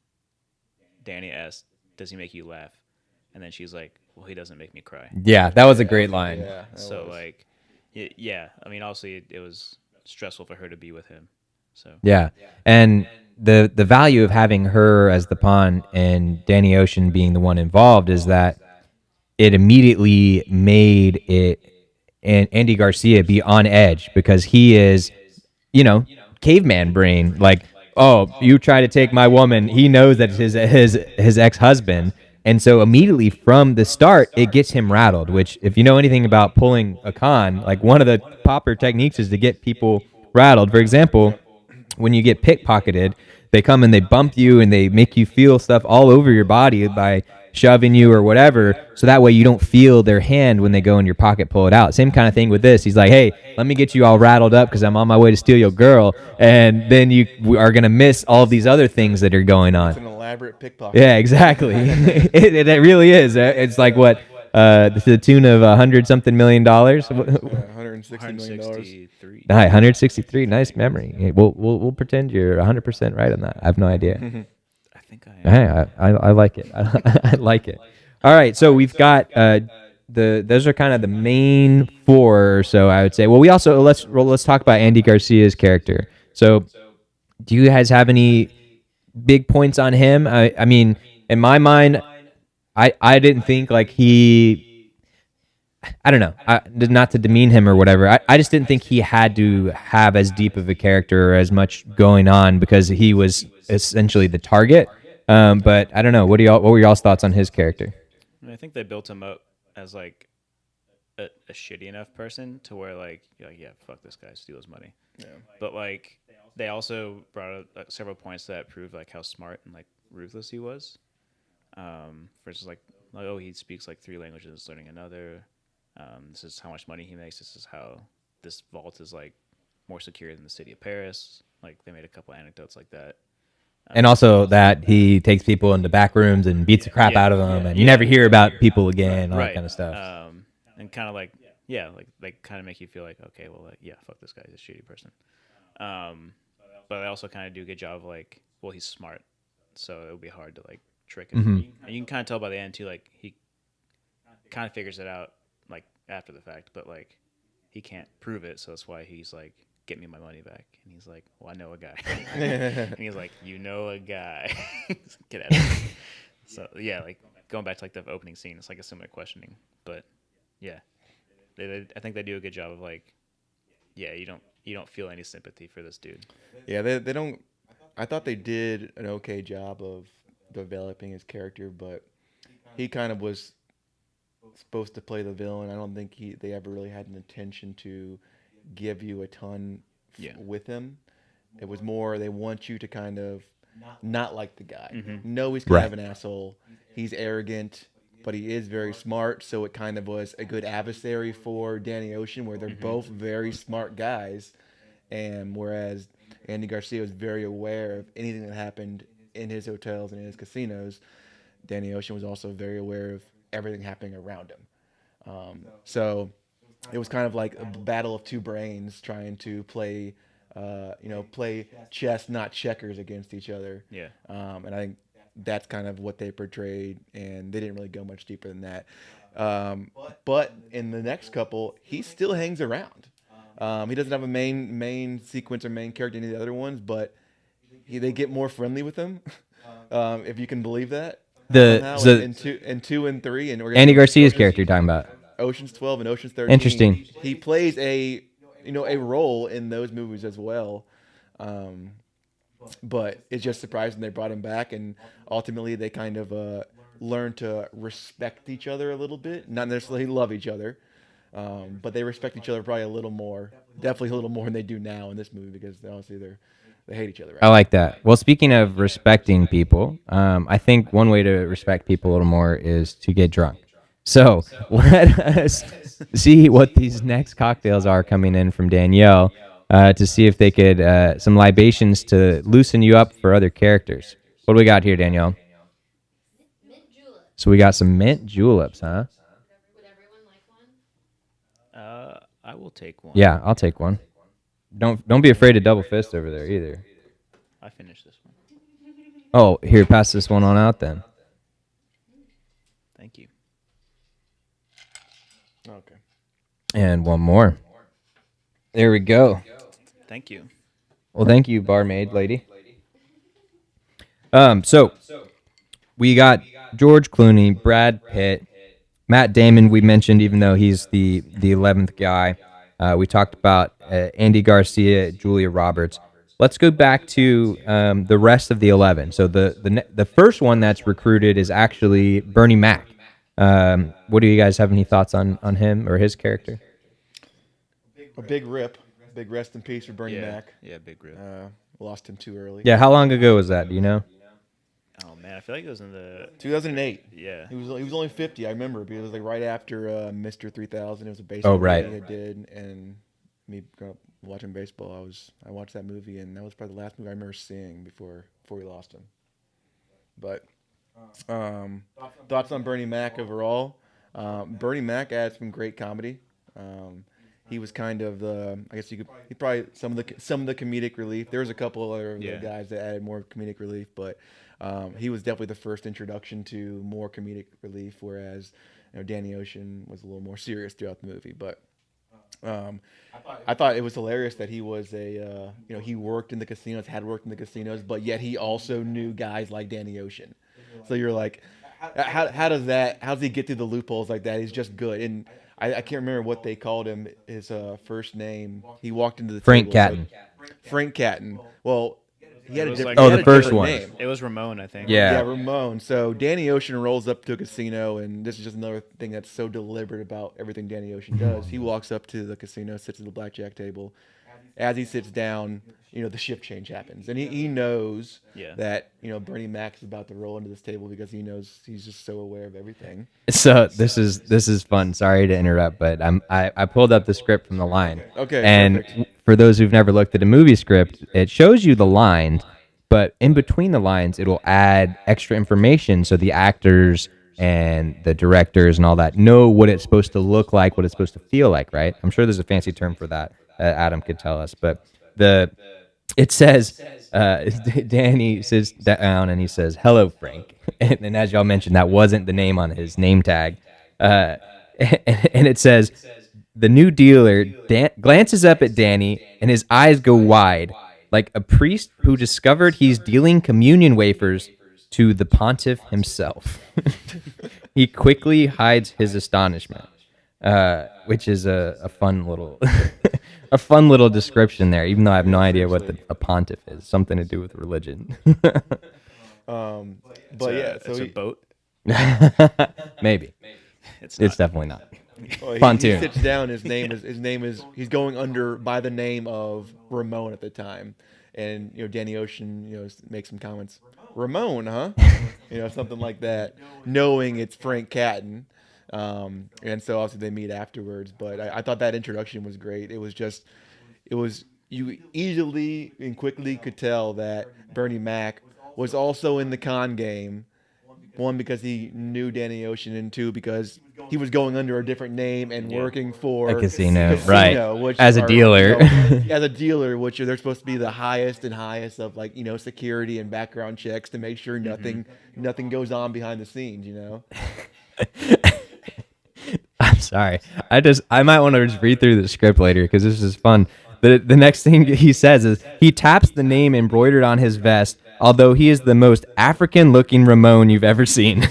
Danny asked, "Does he make you laugh?" And then she's like, "Well, he doesn't make me cry." Yeah, that was a great line. Yeah, that So was. like, yeah. I mean, obviously it was stressful for her to be with him. So Yeah, and the value of having her as the pawn and Danny Ocean being the one involved is that it immediately made it and Andy Garcia be on edge, because he is, you know, caveman brain. Like, oh, you try to take my woman. He knows that it's his ex-husband. And so immediately from the start, it gets him rattled, which if you know anything about pulling a con, like one of the popular techniques is to get people rattled. For example, when you get pickpocketed, they come and they bump you and they make you feel stuff all over your body by shoving you or whatever, so that way you don't feel their hand when they go in your pocket, pull it out. Same kind of thing with this. He's like, hey, let me get you all rattled up because I'm on my way to steal your girl, and then you are going to miss all of these other things that are going It's on. an elaborate pickpocket. Yeah, exactly. It really is. It's like what, to the tune of $100-something million. $160 million. 163. 163. Nice memory. Hey, we'll pretend you're 100% right on that. I have no idea. I think I am. Hey, I like it. I like it. All right, so we've got those are kind of the main four or so, I would say. Well, we also let's talk about Andy Garcia's character. So, do you guys have any big points on him? I mean, in my mind, I didn't think like I don't know, not to demean him or whatever. I just didn't think he had to have as deep of a character or as much going on, because he was essentially the target. But I don't know. What were y'all's thoughts on his character? I think they built him up as like a shitty enough person to where like you're like, yeah, fuck this guy, steal his money. Yeah. But like they also brought up several points that proved like how smart and like ruthless he was. Versus like oh, he speaks like 3 languages, learning another. This is how much money he makes. This is how this vault is like more secure than the city of Paris. Like they made a couple anecdotes like that. And also that he takes people into back rooms and beats the crap out of them, and you never hear about people again, all that kind of stuff. And kind of like, yeah, like they kind of make you feel like, okay, well, like, yeah, fuck this guy, he's a shitty person. But I also kind of do a good job of like, well, he's smart, so it would be hard to like trick him. Mm-hmm. And you can kind of tell by the end too, like he kind of figures it out like after the fact, but like he can't prove it, so that's why he's like, get me my money back. And he's like, well, I know a guy. And he's like, you know a guy. Get out of here. So yeah, like going back to like the opening scene, it's like a similar questioning, but yeah, I think they do a good job of like, yeah, you don't feel any sympathy for this dude. Yeah, they don't. I thought they did an okay job of developing his character, but he kind of was supposed to play the villain. I don't think they ever really had an intention to give you a ton with him. It was more they want you to kind of not like the guy. Mm-hmm. Know he's kind of an asshole. He's arrogant, but he is very smart. So it kind of was a good adversary for Danny Ocean, where they're both very smart guys. and whereas Andy Garcia was very aware of anything that happened in his hotels and in his casinos, Danny Ocean was also very aware of everything happening around him. So it was kind of like a battle of two brains trying to play, play chess, not checkers, against each other. Yeah. And I think that's kind of what they portrayed, and they didn't really go much deeper than that. But in the next couple, he still hangs around. He doesn't have a main sequence or main character in any of the other ones, but they get more friendly with him, if you can believe that. In two and three, and Andy Garcia's character you're talking about. Ocean's 12 and Ocean's 13. Interesting. He plays a role in those movies as well. But it's just surprising they brought him back, and ultimately they kind of learn to respect each other a little bit. Not necessarily love each other, but they respect each other probably a little more. Definitely a little more than they do now in this movie, because honestly they hate each other. Right? I like that. Well, speaking of respecting people, I think one way to respect people a little more is to get drunk. So let us see what these next cocktails are coming in from Danielle, to see if they could, some libations to loosen you up for other characters. What do we got here, Danielle? Mint julep. So we got some mint juleps, huh? Would everyone like one? I will take one. Yeah, I'll take one. Don't be afraid to double fist over there either. I finished this one. Oh, here, pass this one on out then. Thank you. Okay. And one more. There we go. Thank you. Well, thank you, barmaid lady. So we got George Clooney, Brad Pitt, Matt Damon. We mentioned, even though he's the 11th guy. We talked about Andy Garcia, Julia Roberts. Let's go back to the rest of the 11. So the first one that's recruited is actually Bernie Mac. What do you guys have any thoughts on him or his character? A big rip. Big rest in peace for Bernie Yeah. Mac. Yeah, big rip. Lost him too early. Yeah, how long ago was that? Do you know? Oh man, I feel like it was in the 2008. yeah. He was only 50. I remember, because it was like right after Mr. 3000. It was a baseball right. movie he did, and me growing up watching baseball, I watched that movie, and that was probably the last movie I remember seeing before we lost him. But thoughts on Bernie Mac overall? Bernie Mac adds some great comedy. He was kind of he probably some of the comedic relief. There was a couple other guys that added more comedic relief, but he was definitely the first introduction to more comedic relief, whereas Danny Ocean was a little more serious throughout the movie. But I thought it was hilarious that he was he worked in the casinos, had worked in the casinos, but yet he also knew guys like Danny Ocean. So you're like, how's he get through the loopholes like that? He's just good. And I can't remember what they called him, his first name. He walked into the Frank table, Catton. Frank Catton. Well, he had It a was different, like- he Oh, had the a first different one. name. It was Ramon, I think. Yeah. Yeah, Ramon. So Danny Ocean rolls up to a casino, and this is just another thing that's so deliberate about everything Danny Ocean does. He walks up to the casino, sits at the blackjack table. As he sits down, the shift change happens, and he knows Yeah. that Bernie Mac is about to roll into this table, because he knows he's just so aware of everything. So this is fun. Sorry to interrupt, but I pulled up the script from the line. Okay, And perfect. for those who've never looked at a movie script, it shows you the lines, but in between the lines, it'll add extra information so the actors and the directors and all that know what it's supposed to look like, what it's supposed to feel like, right? I'm sure there's a fancy term for that. Adam could tell us, but it says Danny sits down and he says, "Hello, Frank," and as y'all mentioned, that wasn't the name on his name tag, and it says the new dealer glances up at Danny and his eyes go wide, like a priest who discovered he's dealing communion wafers to the pontiff himself. He quickly hides his astonishment, which is a fun little a fun little description there, even though I have no idea what a pontiff is. Something to do with religion. But yeah, so it's a boat. Maybe. It's not. It's definitely not. Well, he Pontoon. sits down. His name is he's going under by the name of Ramon at the time, and Danny Ocean makes some comments. Ramon, huh? Something like that, knowing it's Frank Catton. And so obviously they meet afterwards. But I thought that introduction was great. It was you easily and quickly could tell that Bernie Mac was also in the con game. One, because he knew Danny Ocean, and two, because he was going under a different name and working for A casino, right. which As a are, dealer. as a dealer, which they're supposed to be the highest and highest of security and background checks to make sure nothing goes on behind the scenes. I'm sorry. I might want to just read through the script later because this is fun. The next thing he says is he taps the name embroidered on his vest, although he is the most African-looking Ramon you've ever seen.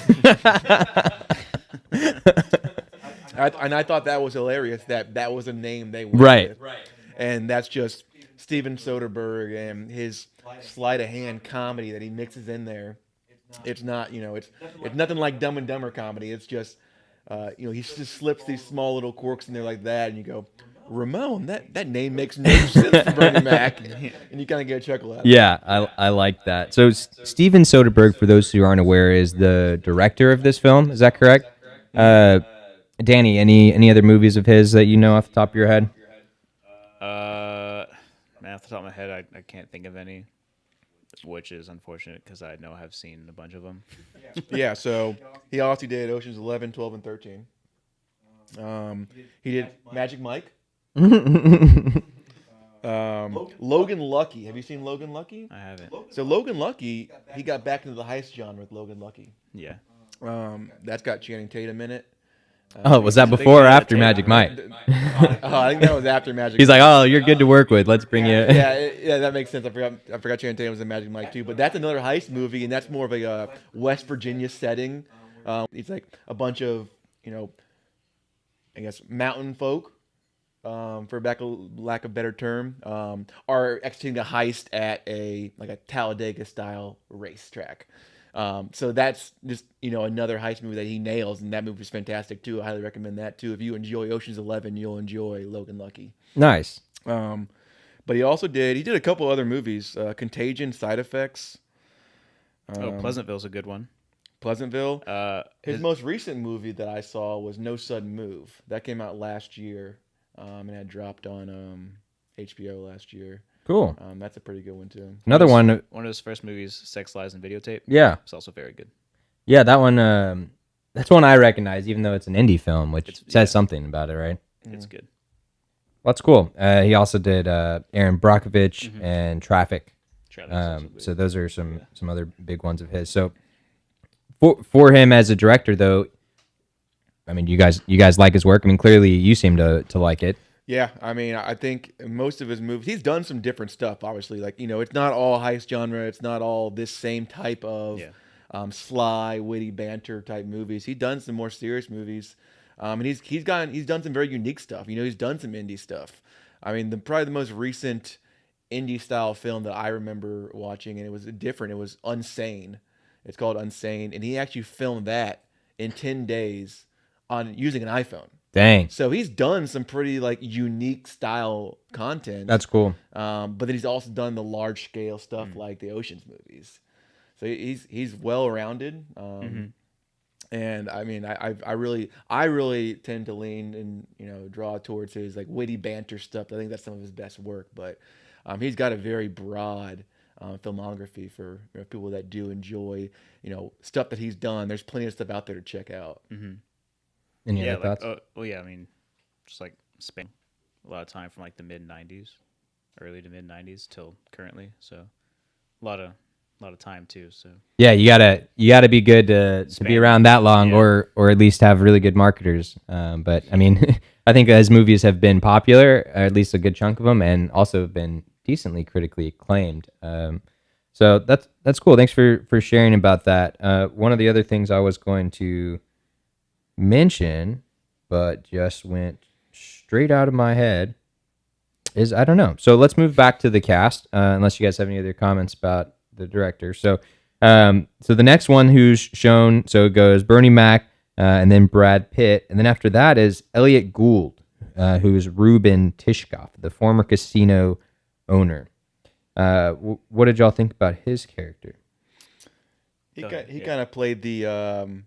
I thought that was hilarious. That was a name they went Right. with. And that's just Steven Soderbergh and his sleight of hand comedy that he mixes in there. It's not, it's nothing like Dumb and Dumber comedy. It's just, he just slips these small little quirks in there like that, and you go, Ramon, that name makes no sense to Bernie Mac, and you kind of get a chuckle out of it. Yeah, I like that. So Steven Soderbergh, for those who aren't aware, is the director of this film. Is that correct? Danny, any other movies of his that you know off the top of your head? Man, off the top of my head, I can't think of any, which is unfortunate because I know I've seen a bunch of them. Yeah, so he also did Ocean's 11, 12, and 13. He did Magic Mike. Logan Lucky. Have you seen Logan Lucky? I haven't. So Logan Lucky, he got back into the heist genre with Logan Lucky. Yeah. That's got Channing Tatum in it. Oh, was that before or after Magic Mike? I think that was after Magic. He's like, oh, you're good to work with. Let's bring you. Yeah, that makes sense. I forgot Channing Tatum was in Magic Mike too. But that's another heist movie, and that's more of a West Virginia setting. It's like a bunch of I guess mountain folk, for lack of a better term, are executing a heist at a Talladega style racetrack. So that's just another heist movie that he nails, and that movie is fantastic too. I highly recommend that too. If you enjoy Ocean's 11, you'll enjoy Logan Lucky. Nice. But he did a couple other movies, Contagion, Side Effects. Pleasantville's a good one. Pleasantville. His most recent movie that I saw was No Sudden Move. That came out last year, and had dropped on HBO last year. Cool. That's a pretty good one too. Another one. One of his first movies, Sex, Lies, and Videotape. Yeah. It's also very good. Yeah, that one. That's one I recognize, even though it's an indie film, which says something about it, right? It's good. Well, that's cool. He also did Aaron Brockovich and Traffic. So those are some other big ones of his. So for him as a director, though, I mean, you guys like his work. I mean, clearly you seem to like it. Yeah, I mean, I think most of his movies, he's done some different stuff, obviously. It's not all heist genre. It's not all this same type of sly, witty banter type movies. He's done some more serious movies. And he's done some very unique stuff. He's done some indie stuff. I mean, probably the most recent indie style film that I remember watching, and it was different. It was Unsane. It's called Unsane, and he actually filmed that in 10 days using an iPhone. Dang. So he's done some pretty unique style content. That's cool. But then he's also done the large scale stuff like the Ocean's movies. So he's well rounded. And I mean, I really tend to lean and draw towards his witty banter stuff. I think that's some of his best work. But he's got a very broad filmography for people that do enjoy stuff that he's done. There's plenty of stuff out there to check out. Any other thoughts? I mean, just span a lot of time from the mid '90s, early to mid '90s till currently. So a lot of time too. So yeah, you gotta be good to be around that long, or at least have really good marketers. But I mean, I think his movies have been popular, or at least a good chunk of them, and also have been decently critically acclaimed. So that's cool. Thanks for sharing about that. One of the other things I was going to mention, but just went straight out of my head, is I don't know. So let's move back to the cast, unless you guys have any other comments about the director. So the next one who's shown, so it goes Bernie Mac, and then Brad Pitt, and then after that is Elliot Gould, who is Ruben Tishkoff, the former casino owner. What did y'all think about his character? He kind of played the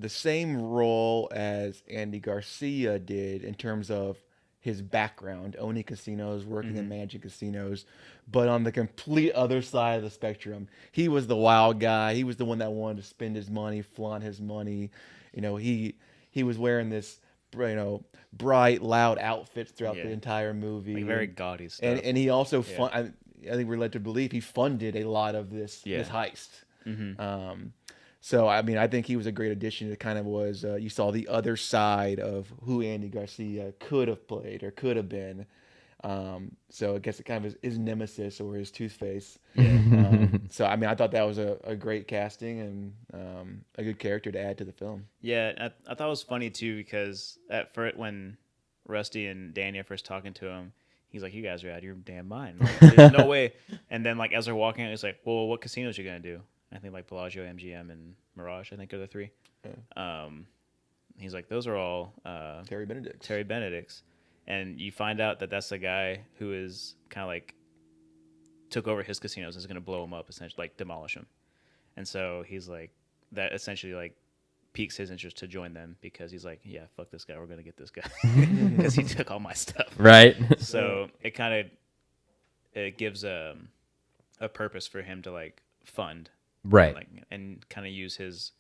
same role as Andy Garcia did in terms of his background, owning casinos, working and managing casinos, but on the complete other side of the spectrum, he was the wild guy. He was the one that wanted to spend his money, flaunt his money. He was wearing this, bright, loud outfits throughout the entire movie, like very gaudy stuff. and he also I think we're led to believe he funded a lot of this heist. So I mean, I think he was a great addition. It kind of was you saw the other side of who Andy Garcia could have played or could have been. So I guess it kind of is his nemesis or his Toothface. So I mean, I thought that was a great casting and a good character to add to the film. Yeah, I thought it was funny too because at first when Rusty and Danny are first talking to him, he's like, "You guys are out of your damn mind. Like, there's no way." And then like as they're walking out, he's like, "Well, what casinos you gonna do?" I think like Bellagio, MGM, and Mirage. I think are the three. He's like, "Those are all Terry Benedict. Terry Benedict's," and you find out that that's the guy who is kind of like took over his casinos and is gonna blow him up, essentially, like demolish him. And so he's like, that essentially like piques his interest to join them because he's like, yeah, fuck this guy, we're gonna get this guy because he took all my stuff. Right. So it gives a purpose for him to like fund, Right. like, and kind of use his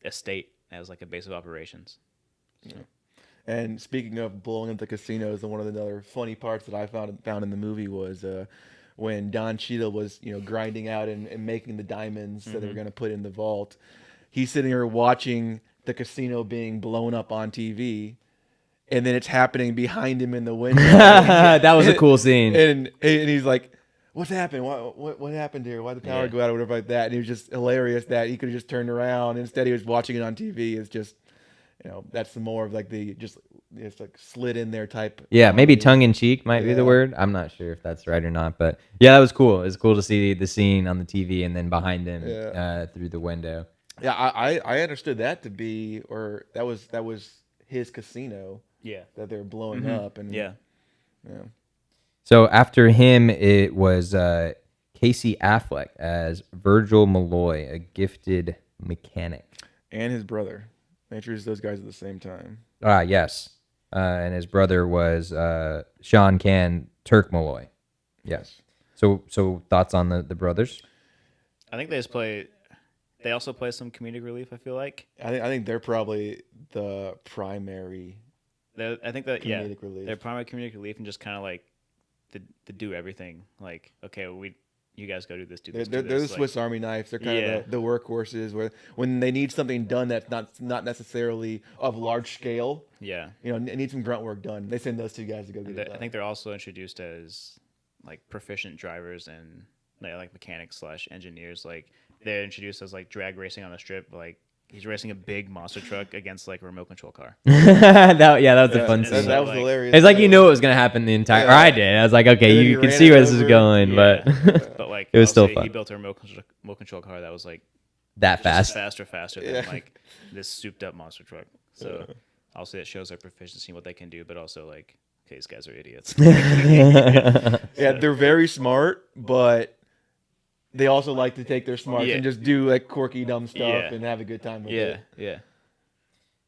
estate as like a base of operations. So. And speaking of blowing up the casinos, and one of the other funny parts that I found in the movie was when Don Cheadle was grinding out and making the diamonds that they were going to put in the vault. He's sitting here watching the casino being blown up on TV, and then it's happening behind him in the window. That was a cool scene. And he's like, "What's happened? What happened here? Why'd the power go out or whatever like that?" And it was just hilarious that he could have just turned around. Instead, he was watching it on TV. It's just, that's more of like it's like slid in there type. Yeah, maybe tongue in cheek might be the word. I'm not sure if that's right or not, but yeah, that was cool. It was cool to see the scene on the TV and then behind him through the window. Yeah, I understood that to be, or that was his casino. Yeah, that they're blowing up, and yeah. So after him, it was Casey Affleck as Virgil Malloy, a gifted mechanic, and his brother. They introduced those guys at the same time. Yes, and his brother was Sean Can Turk Malloy. Yes. So thoughts on the brothers? I think they also play some comedic relief. I feel like. I think they're probably the primary. I think that comedic relief. They're primary comedic relief and just kind of like to do everything. Like, okay, you guys go do this, do this. They're the Swiss Army knives. They're kind of the workhorses. Where when they need something done that's not necessarily of large scale. Yeah. Need some grunt work done. They send those two guys to go get it done. I think they're also introduced as like proficient drivers and like mechanics / engineers. Like they're introduced as like drag racing on a strip. Like he's racing a big monster truck against like a remote control car. that was a fun scene. That was hilarious. It's like it was gonna happen the entire. Or I did. I was like, okay, you can see where this is going, but like it was still fun. He built a remote control car that was like that fast, faster than like this souped up monster truck. So I'll say it shows their proficiency in what they can do, but also like, okay, these guys are idiots. Yeah, they're very smart, but they also like to take their smarts and just do like quirky, dumb stuff and have a good time with it.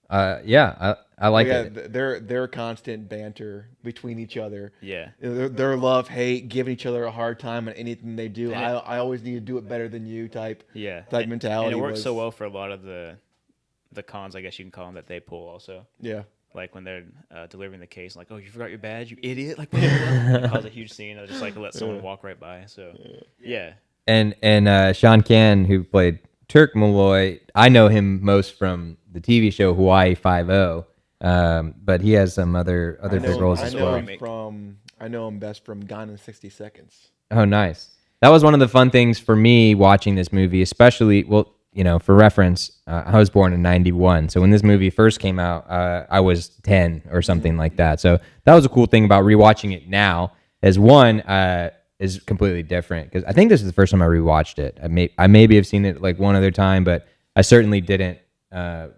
I like it. Their constant banter between each other. Yeah. Their love, hate, giving each other a hard time on anything they do. I always need to do it better than you type mentality. And it works so well for a lot of the cons, I guess you can call them, that they pull also. Yeah. Like when they're delivering the case, like, oh, you forgot your badge, you idiot! Like, it cause a huge scene. They'll just like let someone walk right by. So yeah. And Sean Can, who played Turk Malloy, I know him most from the TV show Hawaii 5-0, but he has some other big roles as well. I know him best from Gone in 60 Seconds. Oh, nice. That was one of the fun things for me watching this movie, especially, for reference, I was born in 91. So when this movie first came out, I was 10 or something like that. So that was a cool thing about rewatching it now, as one, is completely different, because I think this is the first time I rewatched it. I maybe have seen it like one other time, but I certainly didn't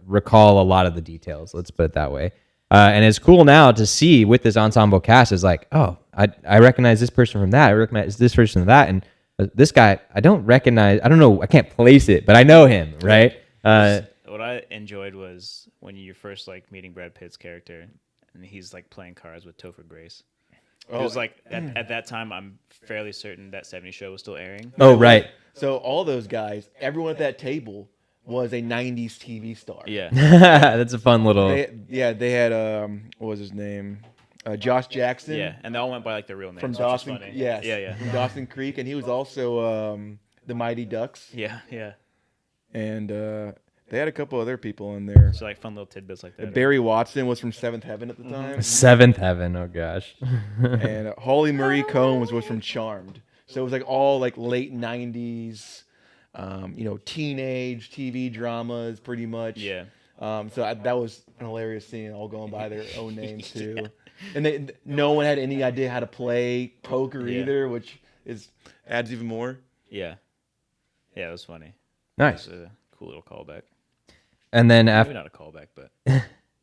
recall a lot of the details. Let's put it that way. And it's cool now to see with this ensemble cast is like, oh, I recognize this person from that. I recognize this person from that, and this guy I don't recognize. I don't know. I can't place it, but I know him, right? What I enjoyed was when you're first like meeting Brad Pitt's character, and he's like playing cards with Topher Grace. Oh, It was like at that time, I'm fairly certain that '70s show was still airing. Oh, right. So all those guys, everyone at that table was a '90s TV star. Yeah, That's a fun little. They had what was his name? Josh Jackson. yeah, and they all went by like their real names, From which Dawson. is funny. Yes. Yeah. From Dawson Creek, and he was also the Mighty Ducks. Yeah. And they had a couple other people in there. So like fun little tidbits like that. Barry Watson was from Seventh Heaven at the time, Seventh Heaven. Oh gosh. and Holly Marie Combs was from Charmed. So it was like all like late '90s, teenage TV dramas, pretty much. Yeah. That was an hilarious scene, all going by their own names too. And no one had any idea how to play poker either, which adds even more. Yeah, it was funny. Nice. It was a cool little callback. And then Maybe after not a callback, but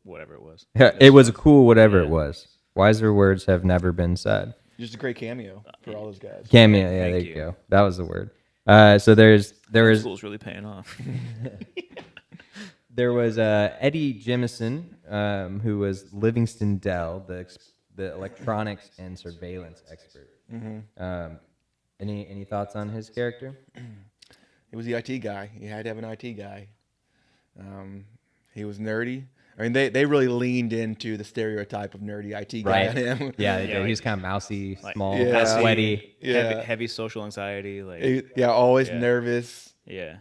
whatever it was. it was cool, whatever Yeah. it was. Wiser words have never been said. Just a great cameo for all those guys. Cameo. Yeah, Thank there you. you go. That was the word. So there was School's really paying off. There was Eddie Jemison, who was Livingston Dell, the electronics and surveillance expert. Any thoughts on his character? He was the IT guy. You had to have an IT guy. He was nerdy. I mean, they really leaned into the stereotype of nerdy IT guy on him. Yeah, Yeah, he like- was kind of mousy, like- small, Yeah. sweaty. Yeah. Heavy social anxiety. Like Always Yeah. nervous. yeah.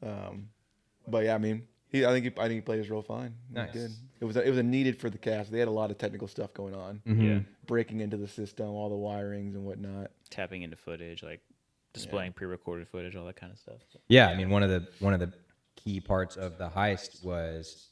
But yeah, I mean, I think he played his role fine. He Nice. did. It was a needed for the cast. They had a lot of technical stuff going on, Yeah. breaking into the system, all the wirings and whatnot. Tapping into footage, like displaying pre-recorded footage, all that kind of stuff. Yeah, I mean one of the key parts of the heist was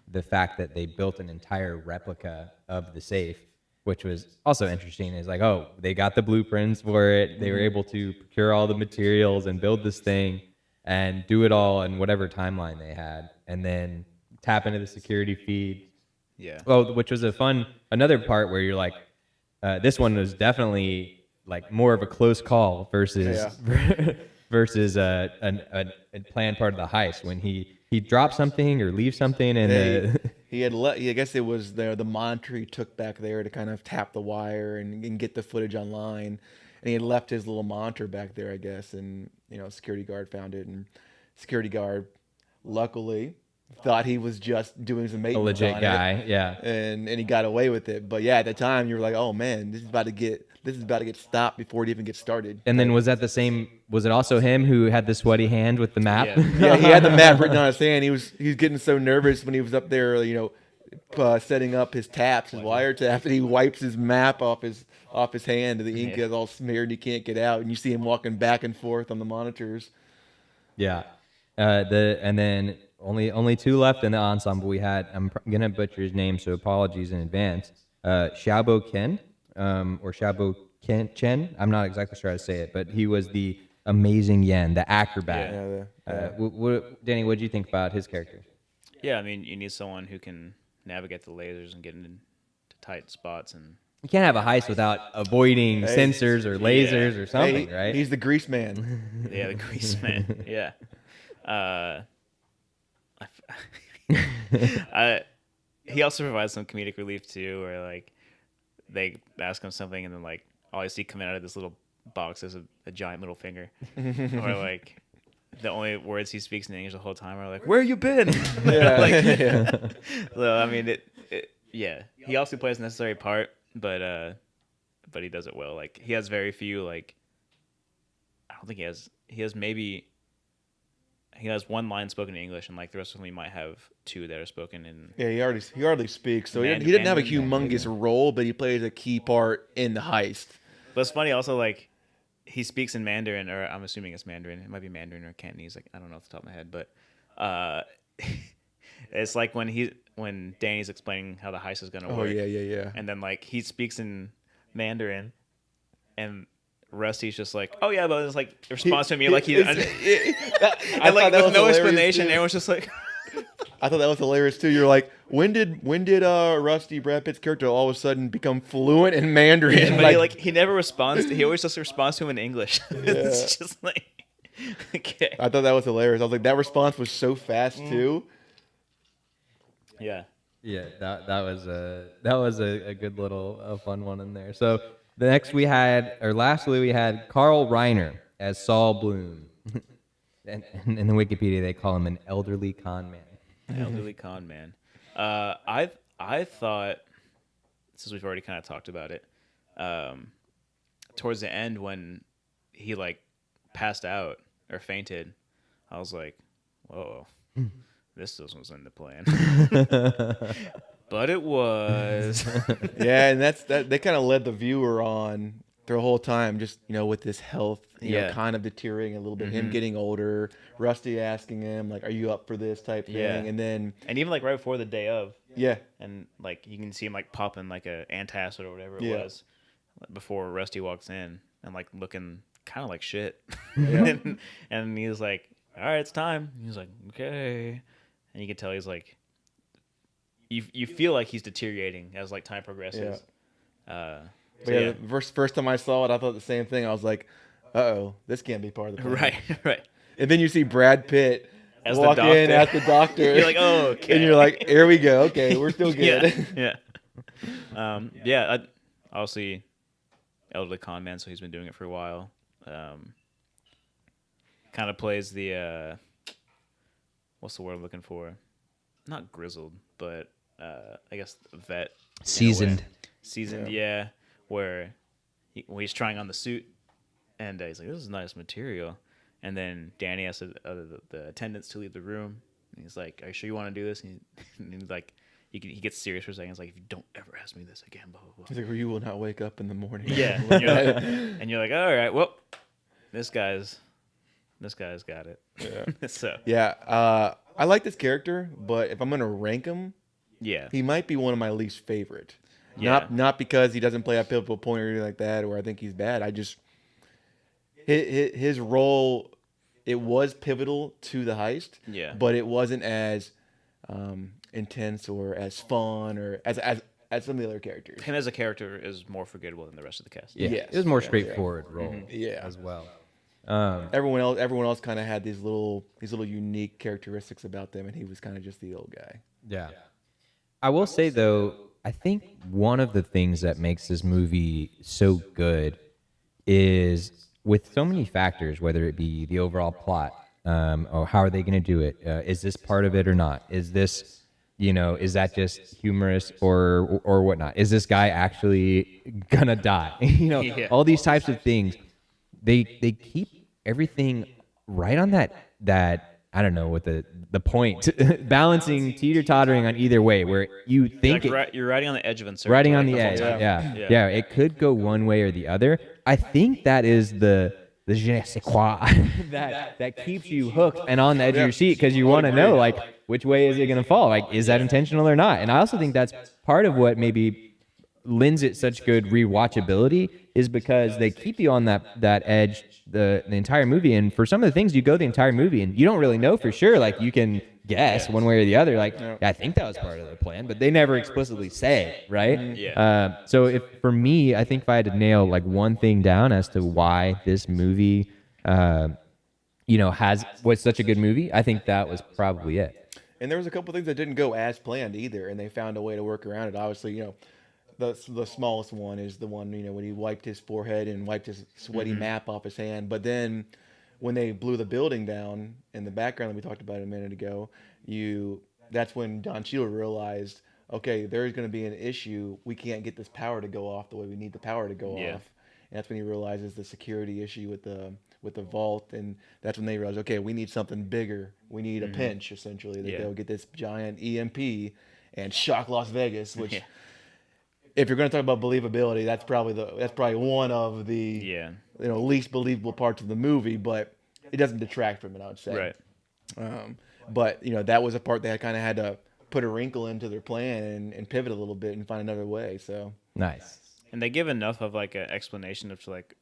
the fact that they built an entire replica of the safe, which was also interesting. Is like, oh, they got the blueprints for it. They were able to procure all the materials and build this thing and do it all in whatever timeline they had, and then tap into the security feed. Yeah. Well, which was another part where you're like, this one was definitely like more of a close call versus versus a planned part of the heist when he dropped something or leaves something and He had I guess it was the monitor he took back there to kind of tap the wire and get the footage online, and he had left his little monitor back there, I guess, and security guard found it, and security guard luckily thought he was just doing some a maintenance legit on guy. it, Yeah. and he got away with it. But yeah, at the time you were like, oh man, this is about to get stopped before it even gets started. And then was it also him who had the sweaty hand with the map? Yeah. Yeah, he had the map written on his hand. He was getting so nervous when he was up there, setting up his taps, his wiretap, and he wipes his map off his hand, and the ink is all smeared. And he can't get out, and you see him walking back and forth on the monitors. Yeah. And then only two left in the ensemble. We had, I'm gonna butcher his name, so apologies in advance. Xiaobo Ken, or Xiaobo Chen. I'm not exactly sure how to say it, but he was the amazing Yen, the acrobat. Danny, what did you think about his character? Yeah, I mean, you need someone who can navigate the lasers and get into tight spots, and You can't have a heist without avoiding sensors or lasers or something, right? He's the grease man. yeah, the grease man. Yeah. He also provides some comedic relief too, where like they ask him something and then like all I see coming out of this little box is a giant middle finger, or like the only words he speaks in English the whole time are like "Where you been?" So I mean, he also plays a necessary part, but he does it well. Like he has very few like I don't think he has one line spoken in English, and like the rest of them, he might have two that are spoken in. Yeah, he hardly speaks, so he didn't have a humongous role, but he plays a key part in the heist. But it's funny also, like he speaks in Mandarin, or I'm assuming it's Mandarin. It might be Mandarin or Cantonese. Like I don't know off the top of my head, but it's like when Danny's explaining how the heist is gonna work. Oh yeah. And then like he speaks in Mandarin, and Rusty's just like, "Oh yeah," but it's like response to me like he, and like with no explanation, everyone's just like. I thought that was hilarious too. You're like, when did Rusty, Brad Pitt's character, all of a sudden become fluent in Mandarin? But he never responds. He always just responds to him in English. It's just like, okay. I thought that was hilarious. I was like, that response was so fast too. Yeah. Yeah, that was a good little fun one in there. So the next we had, or lastly we had Carl Reiner as Saul Bloom, and in the Wikipedia they call him an elderly con man. Elderly con man. I thought, since we've already kind of talked about it, towards the end when he like passed out or fainted, I was like, whoa, this wasn't in the plan. But it was. Yeah, and that they kind of led the viewer on the whole time, just with this health, Yeah. kind of deteriorating a little bit. Him getting older, Rusty asking him like, "Are you up for this?" type thing, Yeah. and then And even like right before the day of, yeah, and like you can see him like popping like a antacid or whatever it Yeah. was before Rusty walks in and like looking kind of like shit. Yeah. and he was like, "All right, it's time." He's like, "Okay," and you can tell he's like, you feel like he's deteriorating as like time progresses. But yeah, the first time I saw it, I thought the same thing. I was like, "Uh-oh, this can't be part of the plan." right, right. And then you see Brad Pitt As the walk in doctor. as the doctor. You're like, "Oh, okay." And you're like, "Here we go. Okay, we're still good." Yeah, yeah. Obviously, elderly con man, so he's been doing it for a while. Kind of plays the what's the word I'm looking for? Not grizzled, but I guess vet. in a way. Seasoned. Seasoned, yeah. Where when he's trying on the suit, and he's like, "This is nice material," and then Danny asks the attendants to leave the room, and he's like, "Are you sure you want to do this?" And he's like, he gets serious for a second. He's like, "If you don't ever ask me this again, blah blah blah." He's like, "Or you will not wake up in the morning." Yeah, and you're like, "All right, well, this guy's got it." Yeah. So Yeah, I like this character, but if I'm gonna rank him, yeah, he might be one of my least favorite. Yeah. Not because he doesn't play a pivotal point or anything like that, or I think he's bad. I just his role, it was pivotal to the heist. Yeah. But it wasn't as intense or as fun or as some of the other characters. him as a character is more forgettable than the rest of the cast. Yeah, Yes. it was more Yeah. straightforward role Yeah. as well. Everyone else kind of had these little unique characteristics about them, and he was kind of just the old guy. Yeah. I will say though, I think one of the things that makes this movie so good is with so many factors, whether it be the overall plot, or how are they going to do it? Is this part of it or not? Is this, is that just humorous or whatnot? Is this guy actually gonna die? Yeah. All these types of things. They keep everything right on that I don't know what the point balancing teeter-tottering on either way, where you think You're riding on the edge of uncertainty. riding on like the whole edge. time. Yeah. It could go one way or the other. I think that is the je ne sais quoi that keeps you hooked and on the edge of your seat, because you want to know like which way is it going to fall? Like, is that intentional or not? And I also think that's part of what maybe lends it such good rewatchability, is because they keep you on that edge the entire movie. And for some of the things, you go the entire movie and you don't really know for sure. Like, you can guess one way or the other. Like, I think that was part of the plan, but they never explicitly say, right? Yeah. So if for me, I think if I had to nail like one thing down as to why this movie, was such a good movie, I think that was probably it. And there was a couple things that didn't go as planned either, and they found a way to work around it. Obviously, the smallest one is the one, when he wiped his forehead and wiped his sweaty map off his hand. But then when they blew the building down in the background that we talked about a minute ago, that's when Don Cheadle realized, okay, there's going to be an issue. We can't get this power to go off the way we need the power to go Yeah. off. And that's when he realizes the security issue with the vault, and that's when they realize, okay, we need something bigger. We need a pinch, essentially, that they'll get this giant EMP and shock Las Vegas, which if you're going to talk about believability, that's probably one of the least believable parts of the movie, but it doesn't detract from it, I would say. Right. But that was a part they kind of had to put a wrinkle into their plan and pivot a little bit and find another way. So Nice. And they give enough of like an explanation of like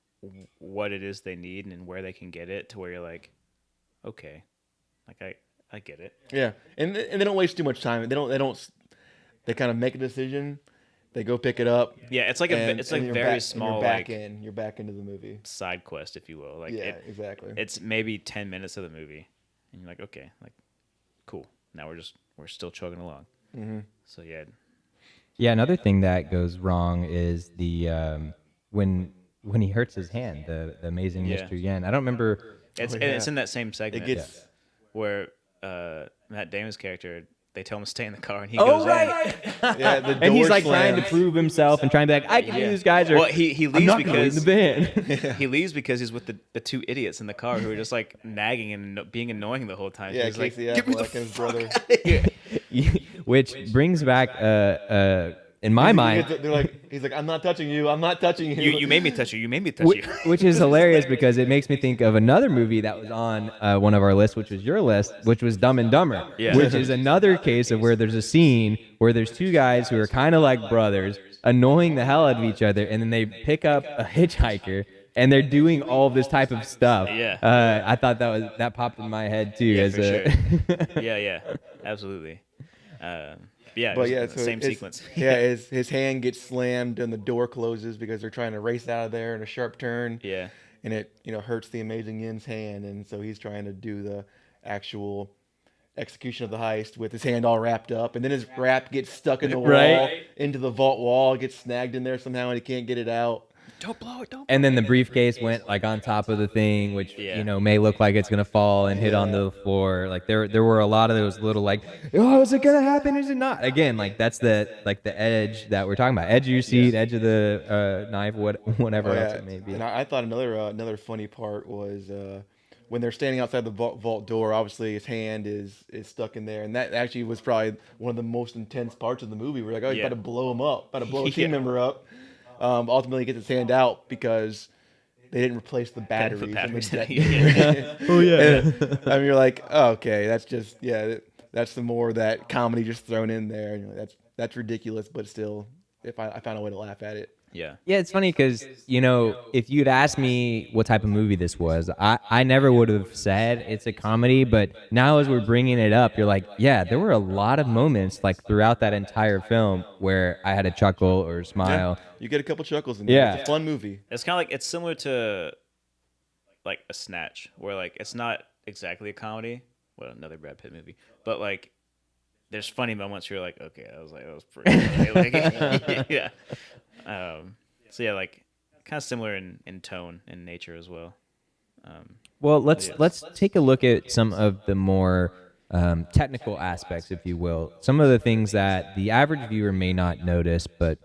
what it is they need and where they can get it, to where you're like, okay, like I get it. yeah, and they don't waste too much time. They kind of make a decision. They go pick it up. Yeah, it's like and very you're back, and small, you're back into the movie. side quest, if you will. Like Yeah, exactly. It's maybe 10 minutes of the movie, and you're like, okay, like cool. Now we're still chugging along. So yeah, Yeah, another thing that goes wrong is the when he hurts his hand, the amazing Yeah. Mr. Yen. I don't remember. it's Oh, and it's yeah. in that same It segment gets where Matt Damon's character, they tell him to stay in the car and he Oh goes in. right. yeah, the And he's door like trying to slams. prove himself and trying to be like, I can do Yeah. this, guys. Or Well, he I'm leaves not gonna leave because the van. he leaves because he's with the two idiots in the car who are just like nagging and being annoying the whole time. Yeah, he's like, Casey "Get me the Affleck and his fuck brother. outta here." Which brings back in my mind, They're like, he's like, I'm not touching you. I'm not touching you. You made me touch you. You made me touch you. which is hilarious because it makes me think of another movie that was on one of our lists, which was your list, which was Dumb and Dumber, Yeah. which is another case of where there's a scene where there's two guys who are kind of like brothers, annoying the hell out of each other, and then they pick up a hitchhiker. And they're doing all this type of stuff. Yeah. I thought that popped in my head too. Yeah, as for a sure. Yeah, absolutely. Yeah, But just yeah, the so same his- sequence. yeah, his hand gets slammed and the door closes because they're trying to race out of there in a sharp turn. Yeah. And it hurts the amazing Yin's hand, and so he's trying to do the actual execution of the heist with his hand all wrapped up, and then his wrap gets stuck in the wall, Right. into the vault wall, gets snagged in there somehow, and he can't get it out. Don't blow it. Don't. And then the briefcase went like on top of the thing, which Yeah. may look like it's gonna fall and hit on the floor. Like there were a lot of those little like, oh, is it gonna happen? Is it not? Again, like that's the edge that we're talking about. Edge of your seat, edge of the knife, whatever Oh, else yeah. it may be. And I thought another funny part was when they're standing outside the vault door. Obviously, his hand is stuck in there, and that actually was probably one of the most intense parts of the movie. We're like, oh, he's Yeah. about to blow him up, about to blow a team Yeah. member up. Ultimately, he gets his hand out because they didn't replace the batteries. put in batteries the in it. Oh yeah. I mean, you're like, oh, okay, that's just that's the more that comedy just thrown in there. And that's ridiculous, but still, if I found a way to laugh at it. Yeah. Yeah, it's funny because, if you'd asked me what type of movie this was, I never would have said it's a comedy, but now as we're bringing it up, you're like, yeah, there were a lot of moments like throughout that entire film where I had a chuckle or smile. You get a couple chuckles in there. Yeah. It's a fun movie. It's kind of like it's similar to like a Snatch, where like it's not exactly a comedy. Well, another Brad Pitt movie, but like there's funny moments where you're like, okay, that was pretty funny. Like, yeah. So yeah, like kind of similar in tone and nature as well. Well, let's take a look at some of the more technical aspects, if you will. Some of the things that the average viewer may not notice, but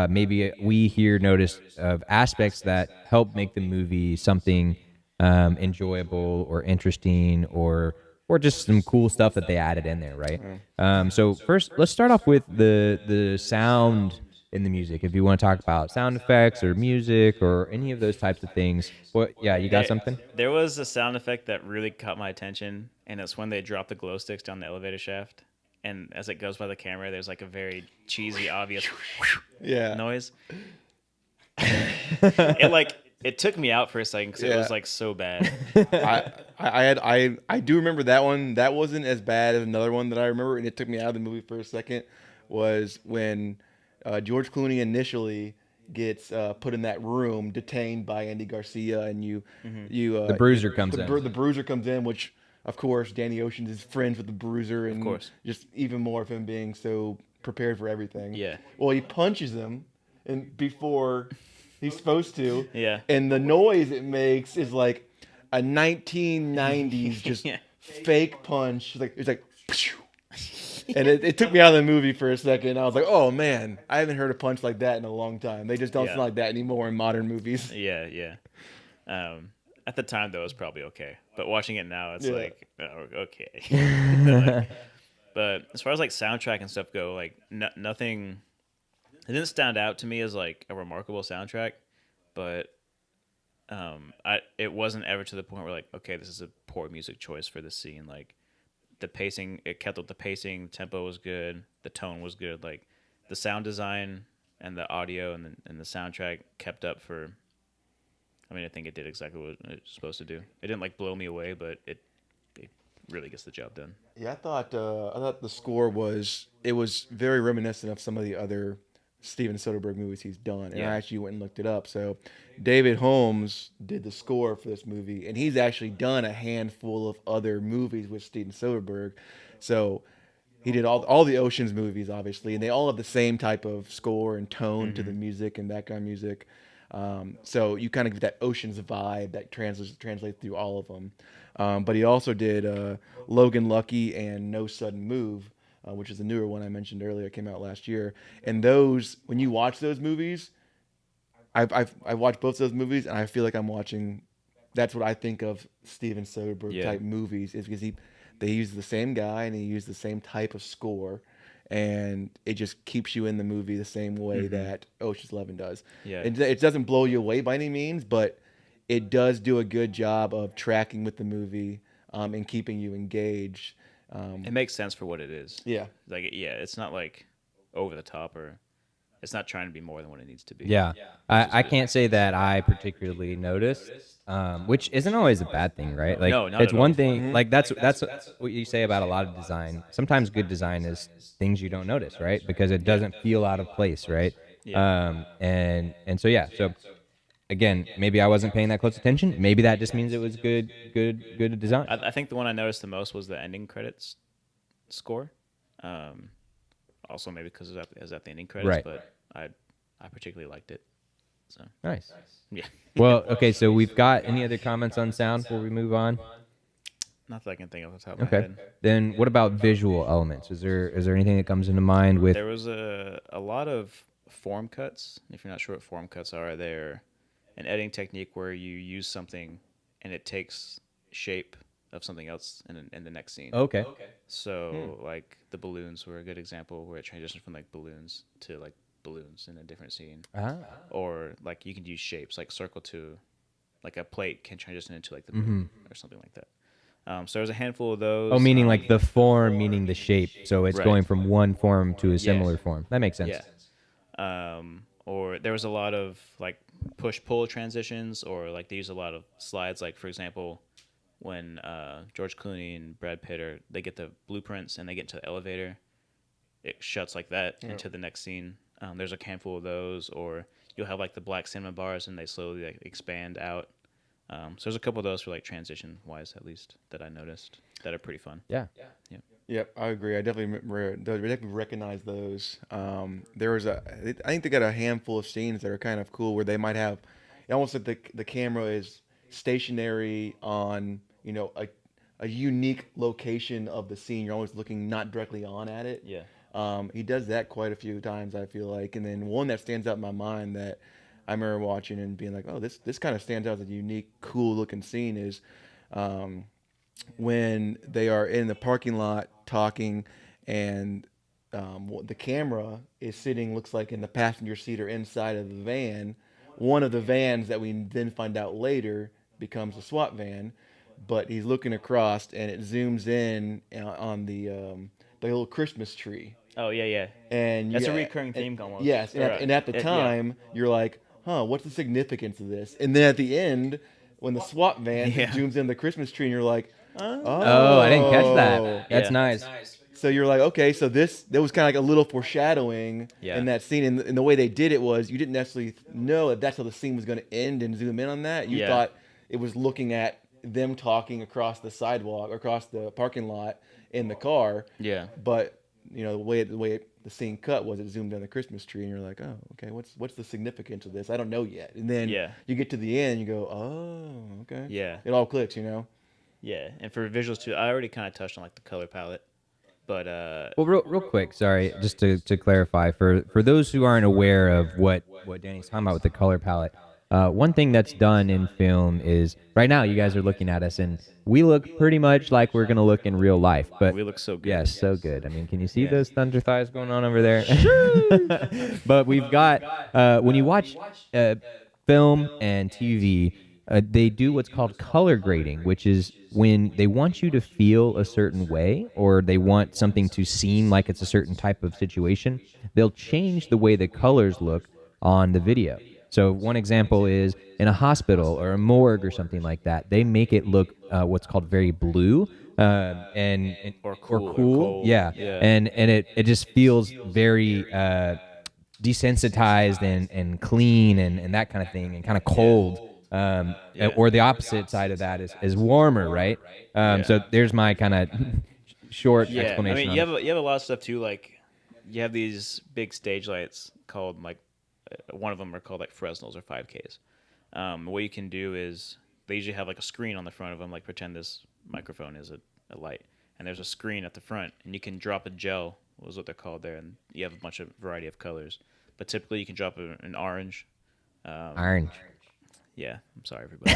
maybe we here notice of aspects that help make the movie something enjoyable or interesting or just some cool stuff that they added in there, right? So first, let's start off with the sound in the music. If you want to talk about sound effects or music or any of those types of things. Well, yeah, you got something? There was a sound effect that really caught my attention, and it's when they drop the glow sticks down the elevator shaft, and as it goes by the camera, there's like a very cheesy, obvious Yeah. noise. It took me out for a second because it was like so bad. I do remember that one. That wasn't as bad as another one that I remember, and it took me out of the movie for a second. Was when George Clooney initially gets put in that room, detained by Andy Garcia, and the Bruiser comes in. The Bruiser comes in, which of course Danny Ocean is friends with the Bruiser, and course. just even more of him being so prepared for everything. Yeah. Well, he punches him, and before he's supposed to. Yeah. And the noise it makes is like a 1990s just Yeah. fake punch. It's like, and it took me out of the movie for a second. I was like, oh man, I haven't heard a punch like that in a long time. They just don't sound like that anymore in modern movies. Yeah. At the time, though, it was probably okay. But watching it now, it's like, oh, okay. But as far as like soundtrack and stuff go, like nothing. It didn't stand out to me as like a remarkable soundtrack, but it wasn't ever to the point where like, okay, this is a poor music choice for this scene. Like the pacing, it kept up the pacing, the tempo was good, the tone was good, like the sound design and the audio and the soundtrack kept up for. I mean, I think it did exactly what it was supposed to do. It didn't like blow me away, but it really gets the job done. Yeah, I thought the score was very reminiscent of some of the other Steven Soderbergh movies he's done, and I actually went and looked it up. So David Holmes did the score for this movie, and he's actually done a handful of other movies with Steven Soderbergh. So he did all the Ocean's movies, obviously, and they all have the same type of score and tone to the music and background music. So you kind of get that Ocean's vibe that translates through all of them. But he also did Logan Lucky and No Sudden Move, which is the newer one I mentioned earlier. Came out last year. And those, when you watch those movies, I've watched both those movies, and I feel like I'm watching. That's what I think of Steven Soderbergh type movies, is because they use the same guy and he used the same type of score, and it just keeps you in the movie the same way that Ocean's 11 does. Yeah. It doesn't blow you away by any means, but it does do a good job of tracking with the movie and keeping you engaged. It makes sense for what it is. Yeah. Like, yeah, it's not like over the top, or it's not trying to be more than what it needs to be. Yeah. I can't say that I particularly noticed, which isn't always a bad thing, right? Like, No, not it's at one all. thing. Like that's what you say about a lot of design. Sometimes good design is things you don't notice, right? Because it doesn't feel out of place, right? Yeah. And so yeah. So again, maybe I wasn't paying that close attention. Maybe that just means it was good design. I think the one I noticed the most was the ending credits score. Also, maybe because it was at the ending credits, Right. but I particularly liked it. So Nice. yeah, Well, okay. So we've got any other comments on sound before we move on? not that I can think of off the top of my Okay. head. Then what about visual elements? Is there anything that comes into mind with? There was a lot of form cuts. If you're not sure what form cuts are, they're an editing technique where you use something and it takes shape of something else in the next scene. Okay. So like the balloons were a good example where it transitioned from like balloons to like balloons in a different scene. Ah. Or like you can use shapes like circle to like a plate can transition into like the moon or something like that. So there's a handful of those. Oh, meaning like the form, meaning the shape. So it's Right. going from one form to a similar form. That makes sense. Yeah. Or there was a lot of like push-pull transitions, or like they use a lot of slides. Like for example, when George Clooney and Brad Pitt they get the blueprints and they get into the elevator, it shuts like that into the next scene. There's a handful of those, or you'll have like the black cinema bars and they slowly like expand out. So there's a couple of those for like transition wise, at least, that I noticed that are pretty fun. Yeah. Yep, I agree. I definitely recognize those. There was I think they got a handful of scenes that are kind of cool where they might have, almost like the camera is stationary on a unique location of the scene. You're always looking not directly on at it. Yeah. He does that quite a few times, I feel like. And then one that stands out in my mind that I remember watching and being like, oh, this kind of stands out as a unique, cool looking scene is when they are in the parking lot talking, and the camera is sitting, looks like in the passenger seat or inside of the van. One of the vans that we then find out later becomes a SWAT van, but he's looking across and it zooms in on the little Christmas tree. Oh yeah, yeah. And That's a recurring theme almost. Yes, and at the time you're like, huh, what's the significance of this? And then at the end, when the SWAT van zooms in the Christmas tree, and you're like, Oh, I didn't catch that. That's Yeah. nice. So you're like, okay, so there was kind of like a little foreshadowing Yeah. in that scene, and the way they did it was you didn't necessarily know that that's how the scene was going to end and zoom in on that. You Yeah. thought it was looking at them talking across the sidewalk, across the parking lot in the car. Yeah. But the way the scene cut was it zoomed in the Christmas tree, and you're like, oh, okay, what's the significance of this? I don't know yet. And then you get to the end, you go, oh, okay, Yeah. it all clicks, Yeah. And for visuals too, I already kind of touched on like the color palette, but Well, real quick, sorry, just to clarify for those who aren't aware of what Danny's talking about with the color palette. One thing that's done in film is right now you guys are looking at us and we look pretty much like we're gonna look in real life, but we look so good. yes, so good. I mean, can you see those thunder thighs going on over there? But we've got when you watch film and TV, they do what's called color grading, which is when they want you to feel a certain way or they want something to seem like it's a certain type of situation, they'll change the way the colors look on the video. So one example is in a hospital or a morgue or something like that, they make it look what's called very blue Or or cool, or cool. cold. Yeah. Yeah. And it just feels very desensitized and clean and that kind of thing and kind of cold. Or the opposite side of that is warmer, right? So there's my kind of short Yeah, I explanation. mean, on it. you have a lot of stuff too. Like, you have these big stage lights called like, one of them are called like Fresnels or 5Ks. What you can do is they usually have like a screen on the front of them. Like, pretend this microphone is a light, and there's a screen at the front, and you can drop a gel, was what they're called there, and you have a bunch of variety of colors. But typically, you can drop an orange. Orange. Yeah, I'm sorry, everybody.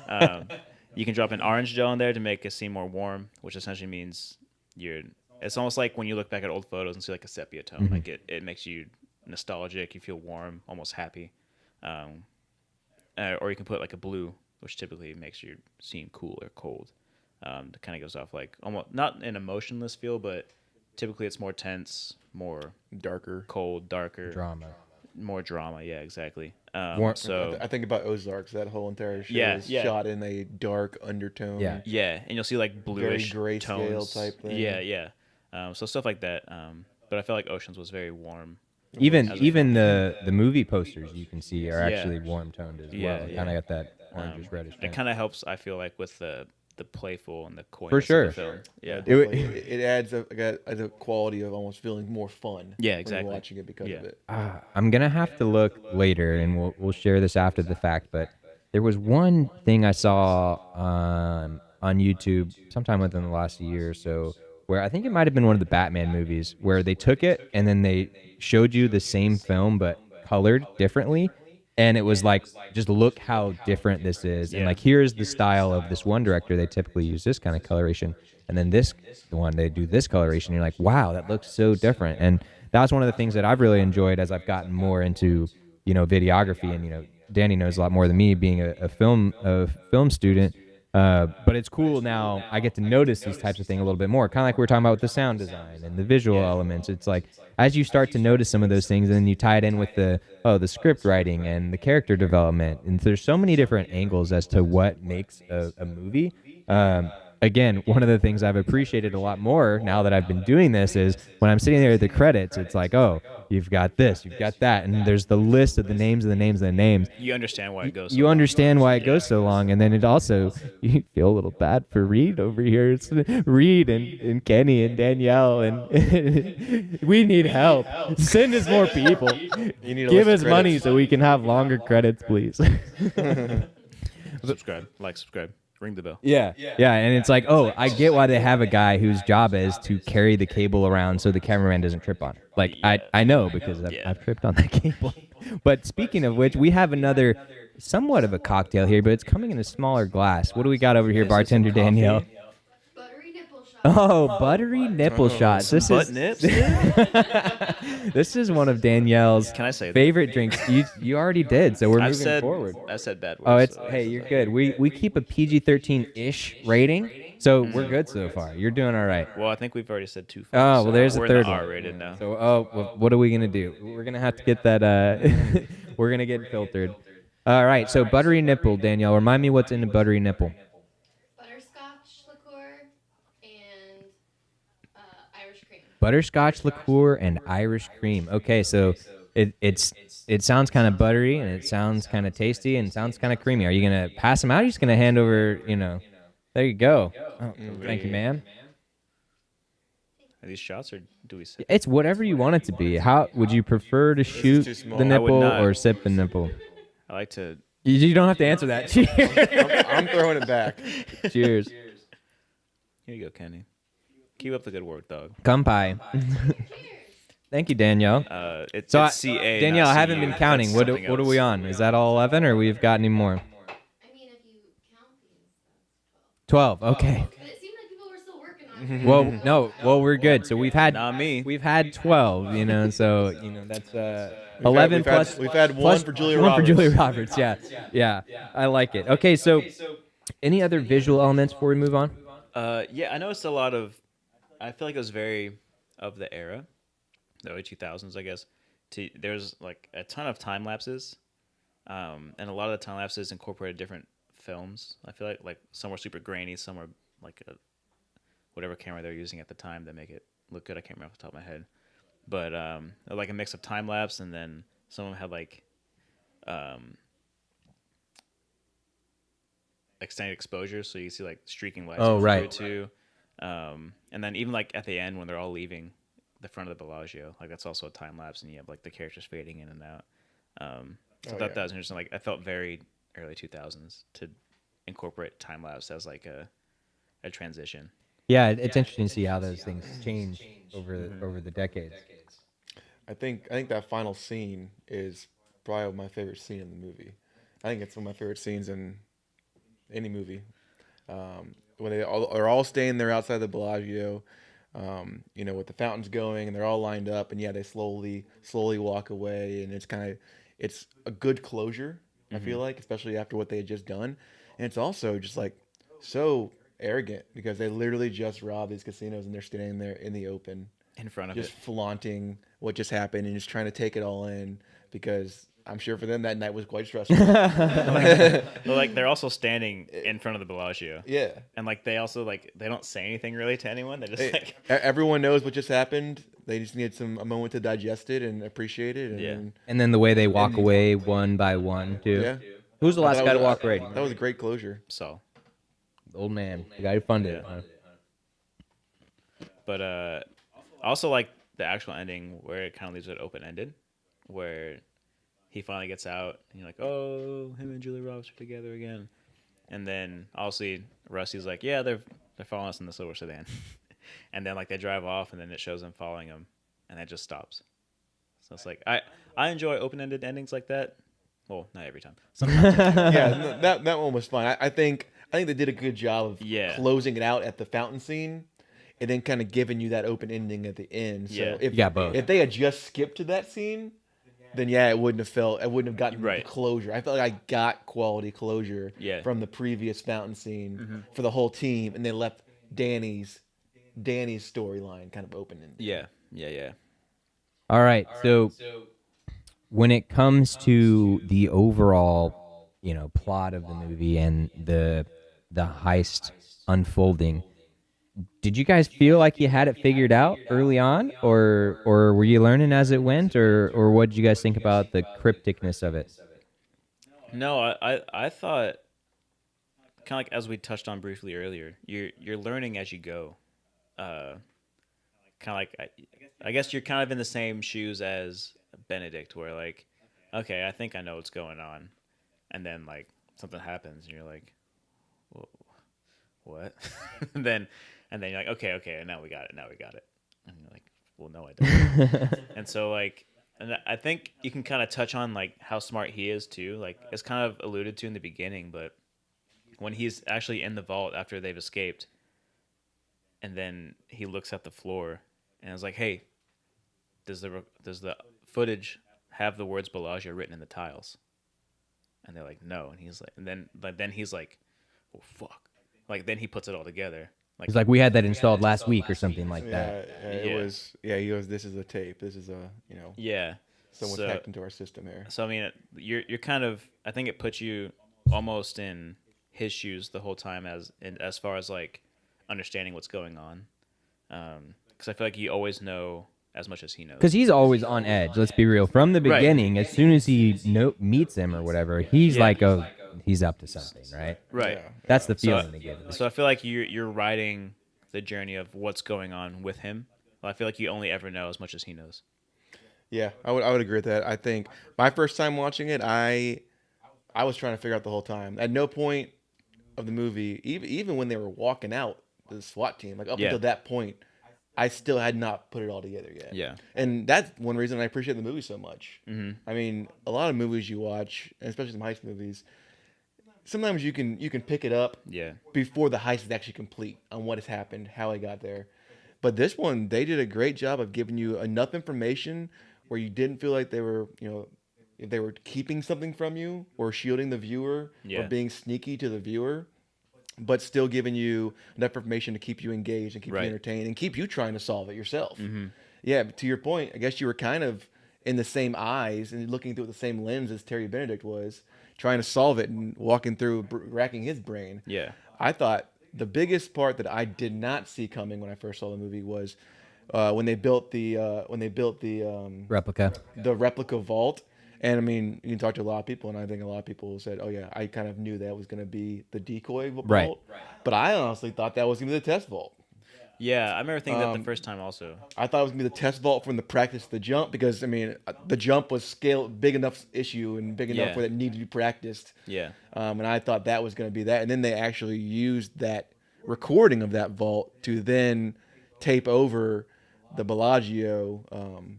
um, you can drop an orange gel in there to make it seem more warm, which essentially means you're. It's almost like when you look back at old photos and see like a sepia tone. Like, it makes you nostalgic. You feel warm, almost happy. Or you can put like a blue, which typically makes you seem cool or cold. It kind of goes off like almost not an emotionless feel, but typically it's more tense, more Darker. cold, darker, Drama. more drama. Yeah, exactly. Warm- So I think about Ozarks. That whole entire show Yeah, is yeah. shot in a dark undertone. Yeah. yeah, and you'll see like bluish grayscale tones. type thing. Yeah, yeah. So stuff like that. But I felt like Oceans was very warm. Even As a even the movie posters you can see are Yeah. actually warm toned as Yeah, well. yeah. Kind of got that orangish reddish. It tint. kind of helps. I feel like with the playful and the coyness For sure. of the film. Yeah. It would- Definitely. It adds a quality of almost feeling more fun. Yeah, when exactly. you're watching it because Yeah. of it. I'm gonna have to look later, and we'll share this after the fact. But there was one thing I saw on YouTube sometime within the last year or so, where I think it might have been one of the Batman movies, where they took it and then they showed you the same film but colored differently, and it was like, just look how different this is, and Yeah. like, here's the style of this one director. They typically use this kind of coloration, and then this one they do this coloration. You're like, wow, that looks so different. And that's one of the things that I've really enjoyed as I've gotten more into, videography. And Danny knows a lot more than me, being a film student. But it's cool now. I get to notice these types of things a little bit more. Kind of like we were talking about with the sound design and the visual elements. It's like, as you start to notice some of those things, and then you tie it in with the script writing and the character development. And there's so many different angles as to what makes a movie. Again, one of the things I've appreciated a lot more now that I've been doing this is when I'm sitting there at the credits, it's like, oh, you've got this, you've got that, and there's the list of the names of the names of the names. You understand why it goes. So You long. understand why it goes so long, and then it also, you feel a little bad for Reed over here. It's Reed and Kenny and Danielle, and we need help. Send us more people. You need a Give list us of money credits. so we can have longer credits, please. Subscribe, subscribe, ring the bell. Yeah, and it's like, oh, I get why they have a guy whose job is to carry the cable around so the cameraman doesn't trip on it. Like, I know, because I've tripped on that cable. But speaking of which, we have another somewhat of a cocktail here, but it's coming in a smaller glass. What do we got over here, bartender Danielle? Buttery nipple shot. Oh, buttery nipple shots. This Butt is nips. this is one of Danielle's Can I say that? favorite drinks. You already did, so we're moving forward. I said bad words. Oh, it's so- hey, you're good. We keep a PG-13-ish rating, so we're good so far. You're doing all right. Well, I think we've already said 2. Oh, well, there's a we're third in the one. R-rated now. So, well, what are we gonna do? We're gonna have to get that. We're gonna get filtered. All right. So, buttery nipple, Danielle. Remind me what's in a buttery nipple. Butterscotch liqueur and Irish cream. Butterscotch liqueur and Irish cream. Okay, so it sounds kind of buttery, and it sounds kind of tasty, and it sounds kind of creamy. Are you gonna pass them out? Or are you just gonna hand over? There you go. Oh, thank you, ma'am. Are these shots, or do we sip? It's whatever you want it to be. How would you prefer to shoot too small. the I would nipple not. or sip the nipple? I like to. You don't have to answer that. Cheers. I'm throwing it back. Cheers. Here you go, Kenny. Keep up the good work, dog. Kampai. Thank you, Danielle. It's So, CA. Danielle, not I haven't CU. been counting. That's What something are else. we on? Is that all 11, or we've got any more? I mean, if you count these, that's 12. Okay. But it seemed like people were still working on it. Well, no. Well, we're good. So we've had Not me. 12. So that's 11 plus. We've had one plus for Julia one Roberts. for Julia Roberts. Yeah. I like it. Okay. So, any other visual elements before we move on? Yeah, I noticed a lot of. I feel like it was very of the era, the early 2000s, I guess. There's like a ton of time lapses, and a lot of the time lapses incorporated different films. I feel like some were super grainy, some were like whatever camera they're using at the time that make it look good. I can't remember off the top of my head, but like a mix of time lapse, and then some of them had like extended exposure, so you see like streaking lights. Oh, come right. through too. And then even like at the end when they're all leaving the front of the Bellagio, like that's also a time lapse, and you have like the characters fading in and out. So that was interesting. Like I felt very early 2000s to incorporate time lapse as like a transition. Yeah, it's interesting to see how those things change over the decades. I think that final scene is probably my favorite scene in the movie. I think it's one of my favorite scenes in any movie. When are all staying there outside the Bellagio, with the fountains going, and they're all lined up, and yeah, they slowly walk away, and it's a good closure. I feel like, especially after what they had just done, and it's also just like so arrogant because they literally just robbed these casinos, and they're standing there in the open, In front of just it. flaunting what just happened and just trying to take it all in because I'm sure for them that night was quite stressful. But like they're also standing in front of the Bellagio. Yeah. And like they also like they don't say anything really to anyone. They're just like Everyone knows what just happened. They just need a moment to digest it and appreciate it. And Yeah. And then the way they walk away one by one too. yeah. Who's the last That guy to was- walk away? That was a great closure. so. The old man, the guy who funded it. Yeah. Huh? But I also like the actual ending where it kind of leaves it open ended, where he finally gets out and you're like, oh, him and Julia Roberts are together again. And then obviously Rusty's like, yeah, they're following us in the silver sedan. And then like they drive off and then it shows them following them and that just stops. So it's like I enjoy open ended endings like that. Well, not every time. Sometimes. Yeah, that one was fun. I think they did a good job of Yeah. closing it out at the fountain scene, and then kind of giving you that open ending at the end. So Yeah. if You got both. if they had just skipped to that scene, then yeah, it wouldn't have gotten Right. closure. I felt like I got quality closure Yeah. from the previous fountain scene for the whole team, and they left Danny's storyline kind of open ended. Yeah. All right. So when it comes to the overall, plot of the movie and the heist unfolding, did you guys feel like you had it figured out early on, or were you learning as it went, or what did you guys think about the crypticness of it? No, I thought kind of like as we touched on briefly earlier, you're learning as you go. Kind of like I guess you're kind of in the same shoes as Benedict, where like, okay, I think I know what's going on, and then like something happens, and you're like, whoa, what? and then you're like, okay, now we got it, and you're like, well, no, I don't. And so like, and I think you can kind of touch on like how smart he is too. Like it's kind of alluded to in the beginning, but when he's actually in the vault after they've escaped, and then he looks at the floor and is like, hey, does the footage have the words Bellagio written in the tiles? And they're like, no. And he's like, and then he's like, oh fuck. Like then he puts it all together. Like It's like we had that installed last week or something like that. It Yeah. was. Yeah, he goes, this is a tape. This is yeah. someone's So- hacked into our system here. So I mean, you're kind of. I think it puts you almost in his shoes the whole time as far as like understanding what's going on. Because I feel like you always know as much as he knows. Because he's always on edge. Let's be real. From the Right. beginning, as soon as he meets him or whatever, he's like he's up to something, right? Right. Yeah. That's the So, feeling they give. so I feel like you're riding the journey of what's going on with him. Well, I feel like you only ever know as much as he knows. Yeah, I would agree with that. I think my first time watching it, I was trying to figure out the whole time. At no point of the movie, even when they were walking out the SWAT team, like up Yeah. until that point, I still had not put it all together yet. Yeah. And that's one reason I appreciate the movie so much. Mm-hmm. I mean, a lot of movies you watch, and especially some heist movies, sometimes you can pick it up Yeah. before the heist is actually complete on what has happened, how it got there. But this one, they did a great job of giving you enough information where you didn't feel like they were, if they were keeping something from you or shielding the viewer Yeah. or being sneaky to the viewer, but still giving you enough information to keep you engaged and keep Right. you entertained and keep you trying to solve it yourself. Mm-hmm. Yeah, but to your point, I guess you were kind of in the same eyes and looking through the same lens as Terry Benedict was, trying to solve it and walking through, racking his brain. Yeah. I thought the biggest part that I did not see coming when I first saw the movie was when they built the Replica. replica vault. And I mean, you can talk to a lot of people, and I think a lot of people said, "Oh yeah, I kind of knew that was going to be the decoy vault." Right. But I honestly thought that was going to be the test vault. Yeah, I remember thinking that the first time also. I thought it was gonna be the test vault from the practice to the jump because I mean the jump was scale big enough issue and big enough Yeah. where it needed to be practiced. Yeah. And I thought that was gonna be that, and then they actually used that recording of that vault to then tape over the Bellagio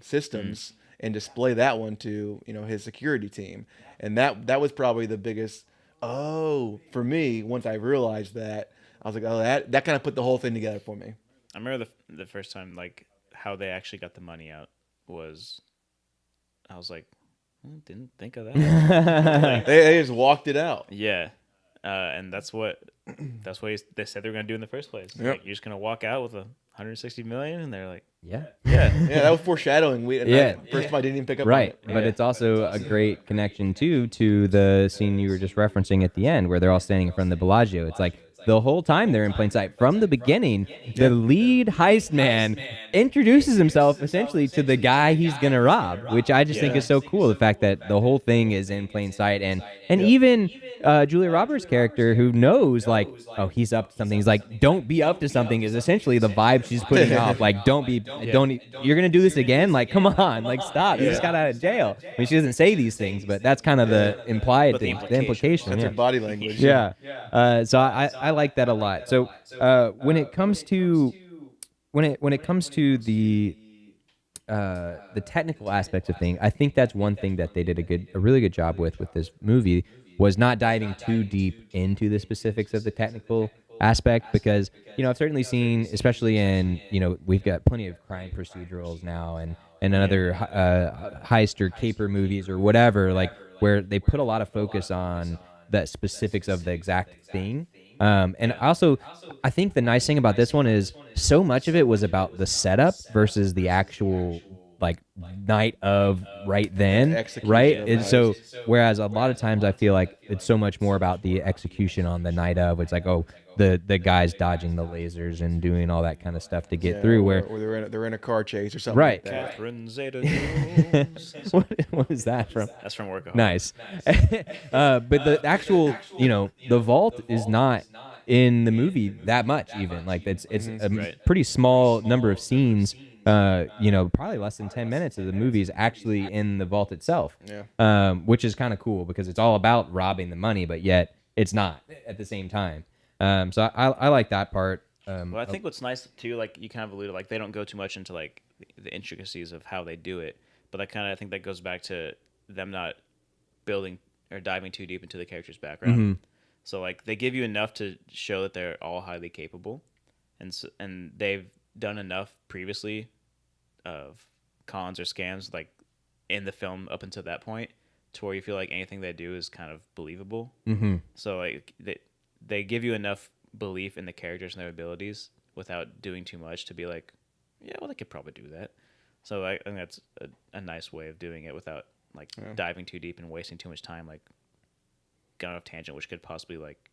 systems and display that one to his security team, and that was probably the biggest. Oh, for me, once I realized that, I was like, oh, that kind of put the whole thing together for me. I remember the first time, like, how they actually got the money out was, I was like, didn't think of that. Like, They just walked it out. yeah. And that's what they said they were going to do in the first place. Yep. Like, you're just going to walk out with 160 million, and they're like, Yeah. yeah. Yeah, that was foreshadowing. Yeah. First time I didn't even pick up Right, on it. but it's also a great connection too to the scene you were just referencing at the end, where they're all standing in front of the Bellagio. It's like the whole time they're in plain sight from the beginning. The lead heist man introduces himself essentially to the guy he's gonna rob, which I just think is so cool. The fact that the whole thing is in plain sight, and even Julia Roberts' character, who knows like, oh, he's up to something. He's like, don't be up to something is essentially the vibe she's putting off. Like, don't you're gonna do this again? Like, come on, like stop. You just got out of jail. I mean, she doesn't say these things, but that's kind of the implied But the thing, the implication. That's Yeah. her body language. Yeah. So I like that a lot. So when it comes to the technical aspects of things, I think that's one thing that they did a really good job with this movie, was not diving too deep into the specifics of the technical aspect, because I've certainly seen, especially in we've got plenty of crime procedurals now and other heist or caper movies or whatever, like where they put a lot of focus on the specifics of the exact thing. And also, I think the nice thing about this one is so much of it was about the setup versus the actual like night of right then, Execution right? of And the so, whereas a lot of times I feel like it's so much more about the execution on the night of. It's like, oh, the guys dodging the lasers and doing all that kind of stuff to get through. Where or they're in a car chase or something. Right. Like that. Catherine Zeta-Jones. what is that from? That's from Workaholics. Nice. But the actual, the vault is not in the movie that much even. Like it's a Right. pretty small number of scenes. Probably less than 10 minutes of the movie is actually in the vault itself. Yeah. Which is kind of cool because it's all about robbing the money, but yet it's not at the same time. So I like that part. Well, I think what's nice too, like you kind of alluded, like they don't go too much into like the intricacies of how they do it, but I think that goes back to them not building or diving too deep into the character's background. So like they give you enough to show that they're all highly capable, and they've done enough previously of cons or scams like in the film up until that point to where you feel like anything they do is kind of believable. So like they give you enough belief in the characters and their abilities without doing too much to be like, yeah, well, they could probably do that. So I think that's a nice way of doing it without like diving too deep and wasting too much time, like going off tangent, which could possibly like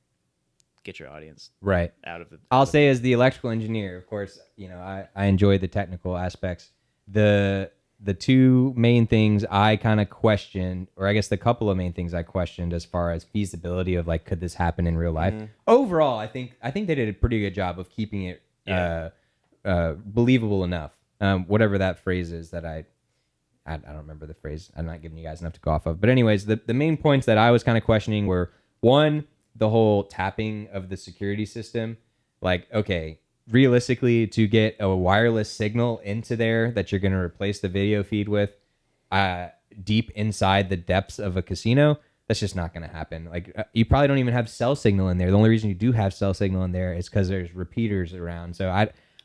get your audience right. out of the. I'll say, as the electrical engineer, of course, I enjoy the technical aspects. The two main things I kind of questioned, or I guess the couple of main things I questioned as far as feasibility of like, could this happen in real life? Overall, I think they did a pretty good job of keeping it believable enough. Whatever that phrase is that I don't remember the phrase. I'm not giving you guys enough to go off of. But anyways, the main points that I was kind of questioning were, one, the whole tapping of the security system. Like, okay, realistically, to get a wireless signal into there that you're going to replace the video feed with deep inside the depths of a casino, that's just not going to happen. Like, you probably don't even have cell signal in there. The only reason you do have cell signal in there is because there's repeaters around. So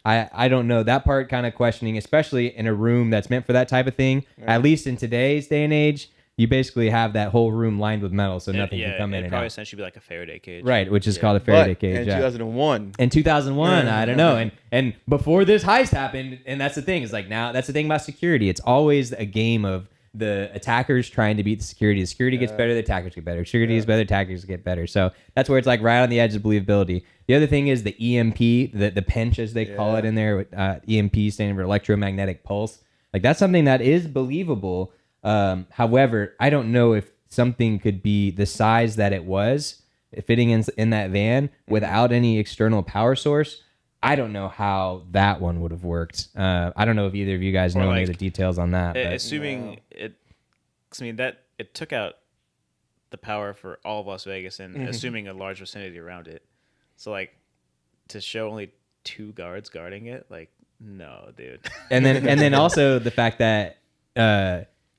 I don't know, that part kind of questioning, especially in a room that's meant for that type of thing. At least in today's day and age, you basically have that whole room lined with metal, so nothing can come in It'd and probably out. essentially be like a Faraday cage. Right, which is called a Faraday But cage. in yeah. 2001. In 2001, I don't know. And before this heist happened, and that's the thing, is like, now that's the thing about security. It's always a game of the attackers trying to beat the security. The security gets better, the attackers get better. Security is better, the attackers get better. So that's where it's like right on the edge of believability. The other thing is the EMP, the pinch as they call it in there, with EMP standing for electromagnetic pulse. Like, that's something that is believable. However, I don't know if something could be the size that it was fitting in that van without any external power source. I don't know how that one would have worked. I don't know if either of you guys Or know any of like, the details on that. But assuming it, 'cause I mean that it took out the power for all of Las Vegas, and assuming a large vicinity around it. So like to show only 2 guards guarding it, like no, dude. and then also the fact that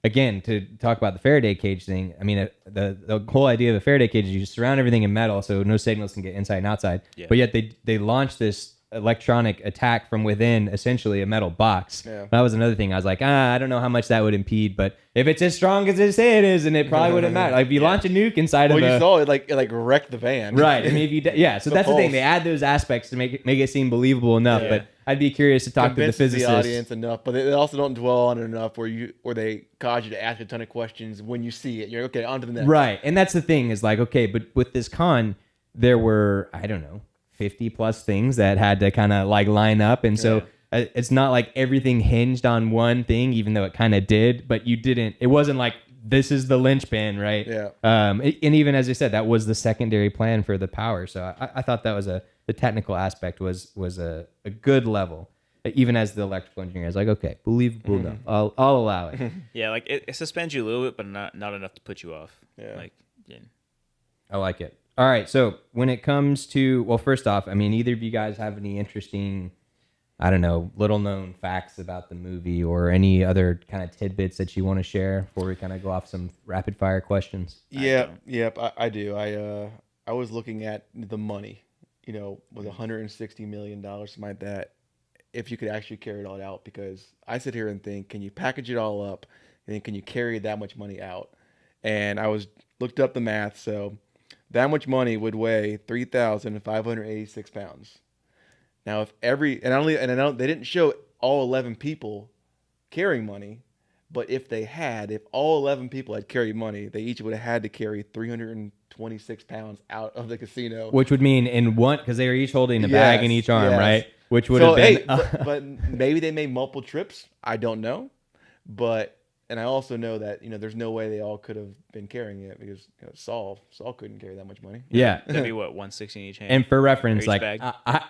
again, to talk about the Faraday cage thing, I mean the whole idea of the Faraday cage is you surround everything in metal so no signals can get inside and outside. Yeah. But yet they launched this electronic attack from within essentially a metal box. Yeah. That was another thing. I was like, I don't know how much that would impede, but if it's as strong as they say it is, and it probably wouldn't matter. Like if you launch a nuke inside Well, of you a saw it like wrecked the van. right. I mean, if you so The that's the thing. pulse. They add those aspects to make it seem believable enough. Yeah. But I'd be curious to talk to the Convinces physicists. the audience enough, but they also don't dwell on it enough where they cause you to ask a ton of questions when you see it. You're okay, on to the next. Right. And that's the thing is like, okay, but with this con, there were, I don't know, 50 plus things that had to kind of like line up. And so it's not like everything hinged on one thing, even though it kind of did, but it wasn't like, this is the linchpin, right? Yeah. And even as I said, that was the secondary plan for the power. So I thought that was the technical aspect was a good level. Even as the electrical engineer, I was like, okay, believable enough. I'll allow it. Yeah, like it suspends you a little bit, but not enough to put you off. Yeah. Like, yeah. I like it. All right. So when it comes to, well, first off, I mean, either of you guys have any interesting, I don't know, little known facts about the movie or any other kind of tidbits that you want to share before we kind of go off some rapid fire questions? Yep, I do. I was looking at the money, was $160 million, something like that, if you could actually carry it all out, because I sit here and think, can you package it all up and then can you carry that much money out? And looked up the math, so that much money would weigh 3,586 pounds. Now, if I know they didn't show all 11 people carrying money, but if all 11 people had carried money, they each would have had to carry 326 pounds out of the casino. Which would mean in one, because they were each holding a bag in each arm, yes. right? Which would have been. Hey, but maybe they made multiple trips. I don't know. And I also know that, there's no way they all could have been carrying it because Saul couldn't carry that much money. Yeah. That'd be what, 160 in each hand? And for reference, each like bag?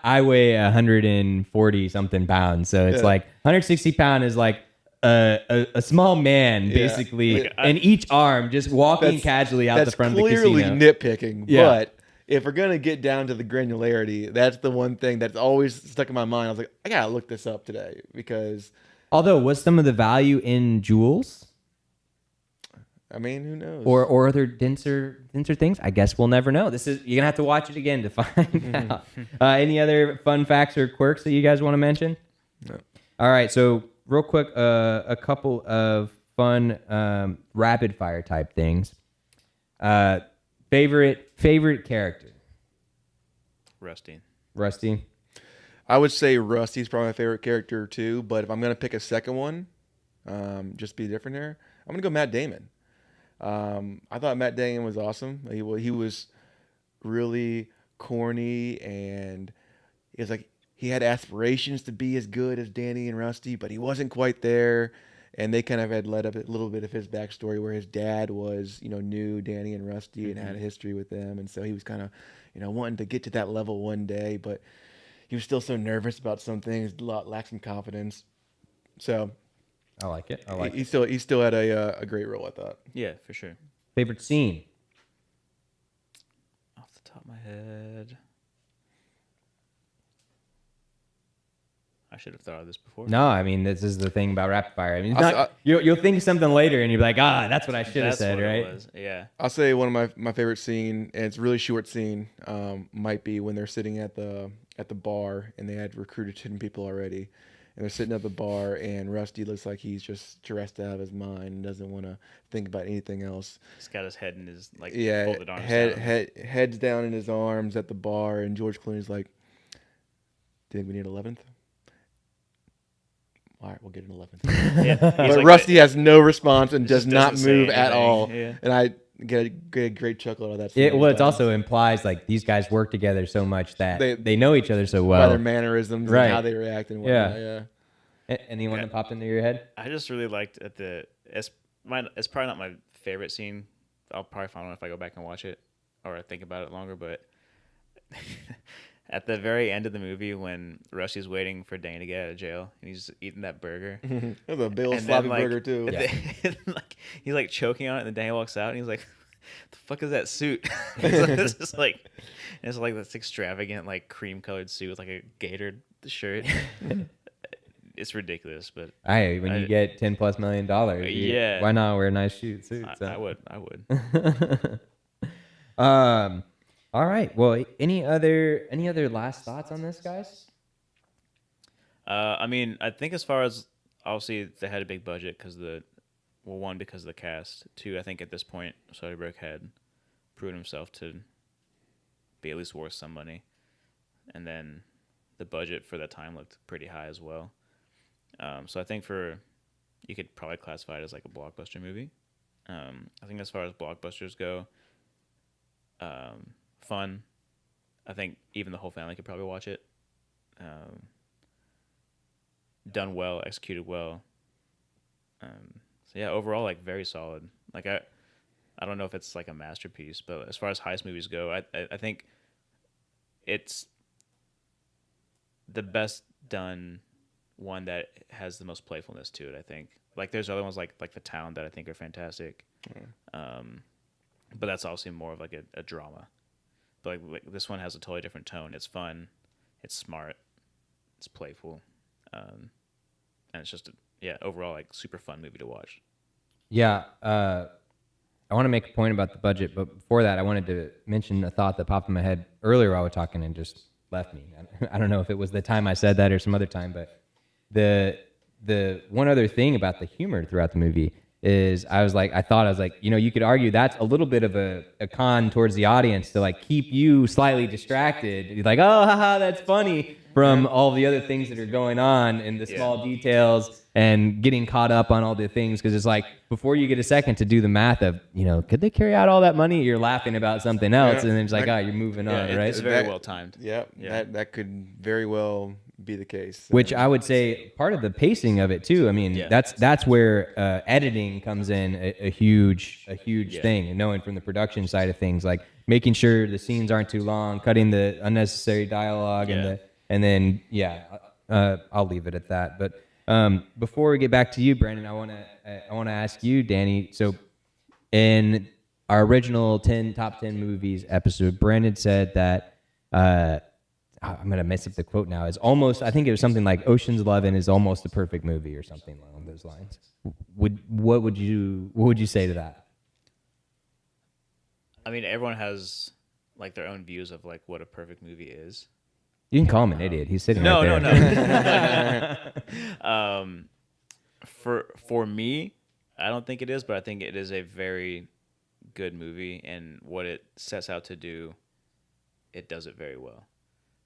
I weigh 140 something pounds. So it's like 160 pound is like a small man, basically, in each arm, just walking casually out the front of the casino. That's clearly nitpicking, Yeah. but if we're going to get down to the granularity, that's the one thing that's always stuck in my mind. I was like, I got to look this up today because... Although, was some of the value in jewels? I mean, who knows? Or other denser things? I guess we'll never know. You're gonna have to watch it again to find out. Any other fun facts or quirks that you guys want to mention? No. All right, so real quick, a couple of fun rapid fire type things. Favorite character? Rusty. I would say Rusty's probably my favorite character too, but if I'm going to pick a second one, just be different here, I'm going to go Matt Damon. I thought Matt Damon was awesome. He was really corny, and it was like he had aspirations to be as good as Danny and Rusty, but he wasn't quite there. And they kind of had led up a little bit of his backstory where his dad was, knew Danny and Rusty and had a history with them. And so he was kind of, wanting to get to that level one day, but he was still so nervous about some things, lacked some confidence. So I like it. he still had a great role, I thought. Yeah, for sure. Favorite scene? Off the top of my head, I should have thought of this before. No, I mean, this is the thing about rapid fire. I mean, you'll think of something later and you'll be like, that's what I should have said, what right? It was. Yeah. I'll say one of my favorite scene, and it's a really short scene, might be when they're sitting at the bar and they had recruited 10 people already, and they're sitting at the bar and Rusty looks like he's just stressed out of his mind and doesn't want to think about anything else. He's got his head in his folded arms. Heads down in his arms at the bar, and George Clooney's like, "Do you think we need 11th?" All right, we'll get an 11th. Yeah, But Rusty has no response and does just not doesn't say move at anything. all. Yeah. And I get a great chuckle out of that. Scene. It also implies like these guys work together so much that they know each other so by well. their mannerisms Right. and how they react and whatnot. Yeah. Anyone that popped into your head? I just really liked it's probably not my favorite scene. I'll probably find out if I go back and watch it or think about it longer. But At the very end of the movie, when Rusty's waiting for Dane to get out of jail, and he's eating that burger, That's a Bill's and sloppy then like, burger too. like he's like choking on it, and then Dane walks out, and he's like, "The fuck is that suit?" It's just like, it's like this extravagant like cream colored suit with like a gator shirt. It's ridiculous, but Hey, when you get $10+ million, yeah. why not wear nice suits? I would. All right. Well, any other last thoughts on this, guys? I mean, I think as far as obviously they had a big budget because one because of the cast. Two, I think at this point Soderbergh had proven himself to be at least worth some money, and then the budget for that time looked pretty high as well. So I think you could probably classify it as like a blockbuster movie. I think as far as blockbusters go, fun. I think even the whole family could probably watch it. Done well, executed well. So yeah, overall like very solid. Like I don't know if it's like a masterpiece, but as far as heist movies go, I think it's the best done one that has the most playfulness to it. I think like there's other ones like The Town that I think are fantastic, but that's obviously more of like a drama. But like this one has a totally different tone. It's fun, it's smart, it's playful, and it's just overall like super fun movie to watch. Yeah. I want to make a point about the budget, but before that, I wanted to mention a thought that popped in my head earlier while we were talking and just left me. I don't know if it was the time I said that or some other time, but the one other thing about the humor throughout the movie is I was like, you could argue that's a little bit of a con towards the audience to like keep you slightly distracted. You're like, oh, haha, that's funny, from all the other things that are going on and the small details and getting caught up on all the things. Because it's like, before you get a second to do the math of, could they carry out all that money? You're laughing about something else. And then it's like, you're moving on, right? It's very well timed. Yeah, that could very well be the case. Which I would say part of the pacing of it too. I mean, that's where editing comes in a huge thing, and knowing from the production side of things, like making sure the scenes aren't too long, cutting the unnecessary dialogue, and then I'll leave it at that. But before we get back to you, Brandon, I want to ask you, Danny. So in our original top 10 movies episode, Brandon said that. I'm gonna mess up the quote now. It's almost. I think it was something like Ocean's 11 is almost a perfect movie or something along those lines. What would you say to that? I mean, everyone has like their own views of like what a perfect movie is. You can call him an idiot. He's sitting no, right there. No. For me, I don't think it is, but I think it is a very good movie, and what it sets out to do, it does it very well.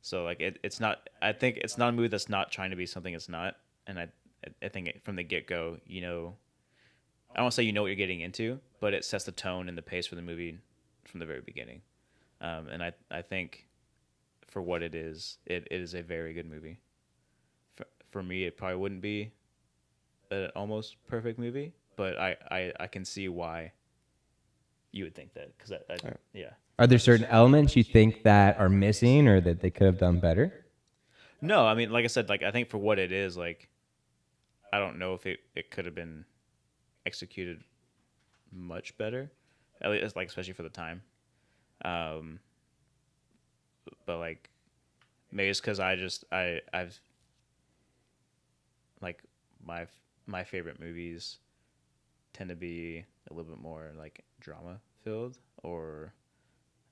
So like it's not. I think it's not a movie that's not trying to be something it's not. And I think from the get go, I don't want to say you know what you're getting into, but it sets the tone and the pace for the movie from the very beginning. And I think for what it is a very good movie. For me, it probably wouldn't be an almost perfect movie, but I can see why you would think that, because Are there certain elements you think that are missing or that they could have done better? No, I mean, like I said, like I think for what it is, like I don't know if it could have been executed much better, at least like especially for the time. But like maybe it's because I've like my favorite movies tend to be a little bit more like drama filled, or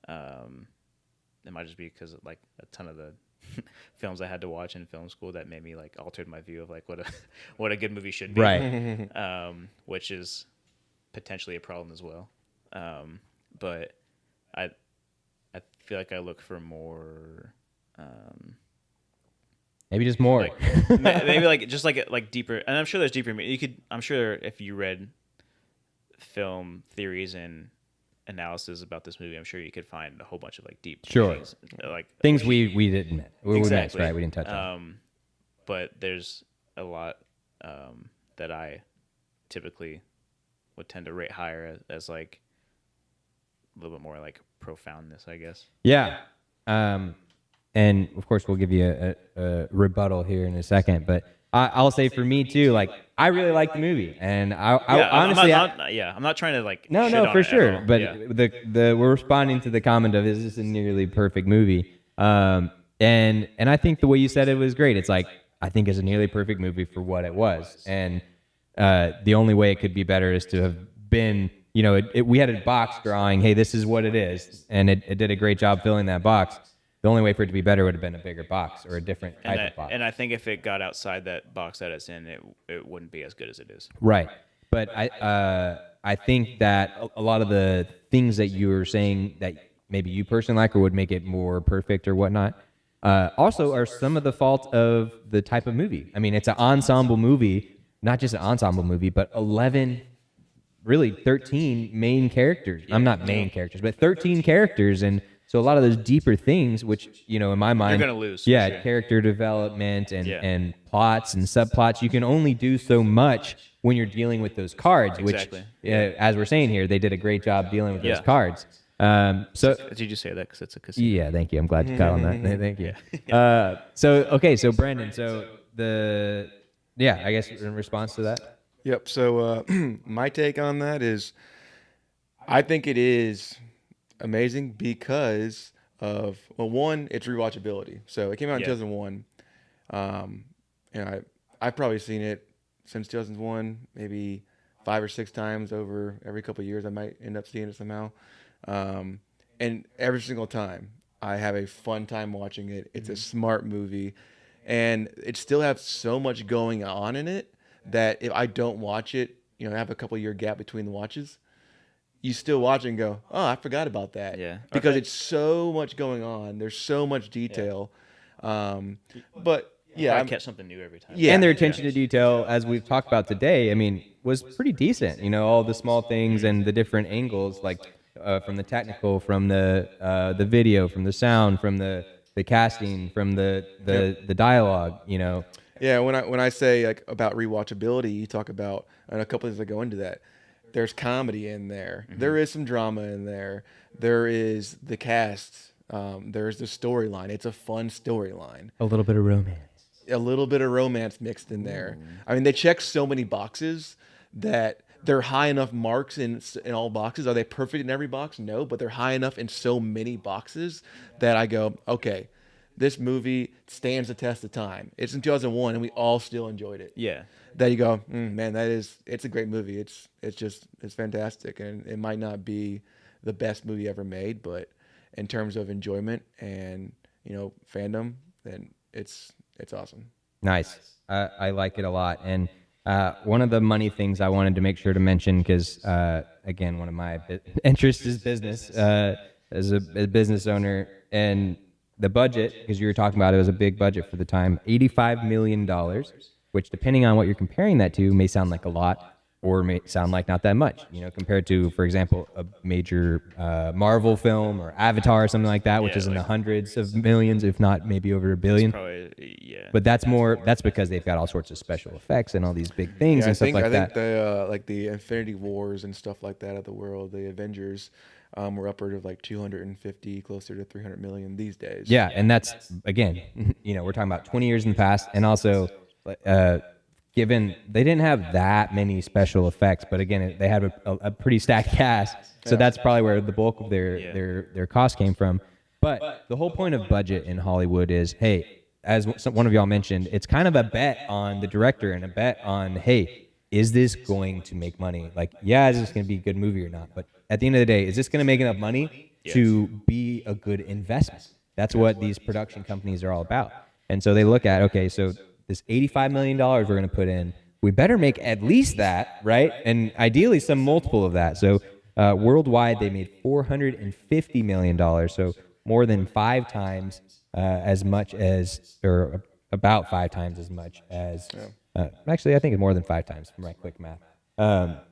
it might just be because like a ton of the films I had to watch in film school that made me like altered my view of like what a good movie should be, right? Which is potentially a problem as well. But I feel like I look for more. Maybe just more. Maybe like just like deeper, and I'm sure there's deeper. I'm sure if you read film theories and analysis about this movie, I'm sure you could find a whole bunch of like deep things, like things we didn't exactly. Right, we didn't touch on. But there's a lot that I typically would tend to rate higher as like a little bit more like profoundness, I guess. Yeah. and of course we'll give you a rebuttal here in a second, but I'll say for me too, like I really like the movie, and I honestly, I'm not trying to like. no, shit no, on for it at sure. all. But Yeah. we're responding to the comment of, is this a nearly perfect movie? And I think the way you said it was great. It's like, I think it's a nearly perfect movie for what it was, and the only way it could be better is to have been, you know, we had a box drawing, hey, this is what it is, and it did a great job filling that box. The only way for it to be better would have been a bigger box or a different type of box. And I think if it got outside that box that it's in, it wouldn't be as good as it is. Right. But I think that a lot of the things that you were saying that maybe you personally like or would make it more perfect or whatnot, also are some of the fault of the type of movie. I mean, it's an ensemble movie, not just an ensemble movie, but 11, really 13 main characters. I'm not main characters, but 13 characters. And so a lot of those deeper things, which, you know, in my mind, you're going to lose. Yeah, sure. character development and plots and subplots, you can only do so much when you're dealing with those cards, Exactly. which, as we're saying here, they did a great job dealing with those Yeah. cards. So Did you say that because it's a casino? yeah, thank you. I'm glad you caught on that. Thank you. So Brandon, I guess in response to that. Yep. So my take on that is, I think it is amazing because of, well, one, it's rewatchability. So it came out in Yeah. 2001, and I've probably seen it since 2001, maybe 5 or 6 times over every couple of years. I might end up seeing it somehow, and every single time I have a fun time watching it. It's a smart movie, and it still has so much going on in it that if I don't watch it, you know, I have a couple year gap between the watches, you still watch it and go, oh, I forgot about that. Yeah. Because it's so much going on. There's so much detail. But yeah, I catch something new every time. Yeah. And their attention to detail, as we've talked about today, I mean, was pretty decent. You know, all the small things and the different angles, like from the technical, from the video, from the sound, from the casting, from the dialogue. You know. Yeah, when I say like about rewatchability, you talk about, and a couple things that go into that. There's comedy in there. Mm-hmm. There is some drama in there. There is the cast. There's the storyline. It's a fun storyline. A little bit of romance. A little bit of romance mixed in there. I mean, they check so many boxes that they're high enough marks in all boxes. Are they perfect in every box? No, but they're high enough in so many boxes that I go, okay, this movie stands the test of time. It's in 2001, and we all still enjoyed it. Yeah. That you go, man, it's a great movie. It's fantastic, and it might not be the best movie ever made, but in terms of enjoyment and, you know, fandom, then it's awesome. Nice. I like it a lot. And one of the money things I wanted to make sure to mention, because, again, one of my interests is business, as a business owner, and the budget, because you were talking about it was a big budget for the time, $85 million, which, depending on what you're comparing that to, may sound like a lot or may sound like not that much, you know, compared to, for example, a major Marvel film or Avatar or something like that, which is in the hundreds of millions, if not maybe over $1 billion. Probably, yeah. But that's because they've got all sorts of special effects and all these big things and stuff like that. I think like the Infinity Wars and stuff like that of the world, the Avengers, were upward of like 250, closer to 300 million these days. Yeah, and that's, again, you know, we're talking about 20 years in the past, and also given they didn't have that many special effects, but again, they had a pretty stacked cast, so that's probably where the bulk of their cost came from. But the whole point of budget in Hollywood is, hey, as one of y'all mentioned, it's kind of a bet on the director and a bet on, hey, is this going to make money? Like, yeah, is this going to be a good movie or not? But at the end of the day, is this going to make enough money to be a good investment? That's what these production companies are all about. And so they look at, okay, so this $85 million we're going to put in, we better make at least that, right? And ideally some multiple of that. So worldwide, they made $450 million, so more than 5 times as much as, or about 5 times as much as, actually, I think it's more than 5 times from my quick math,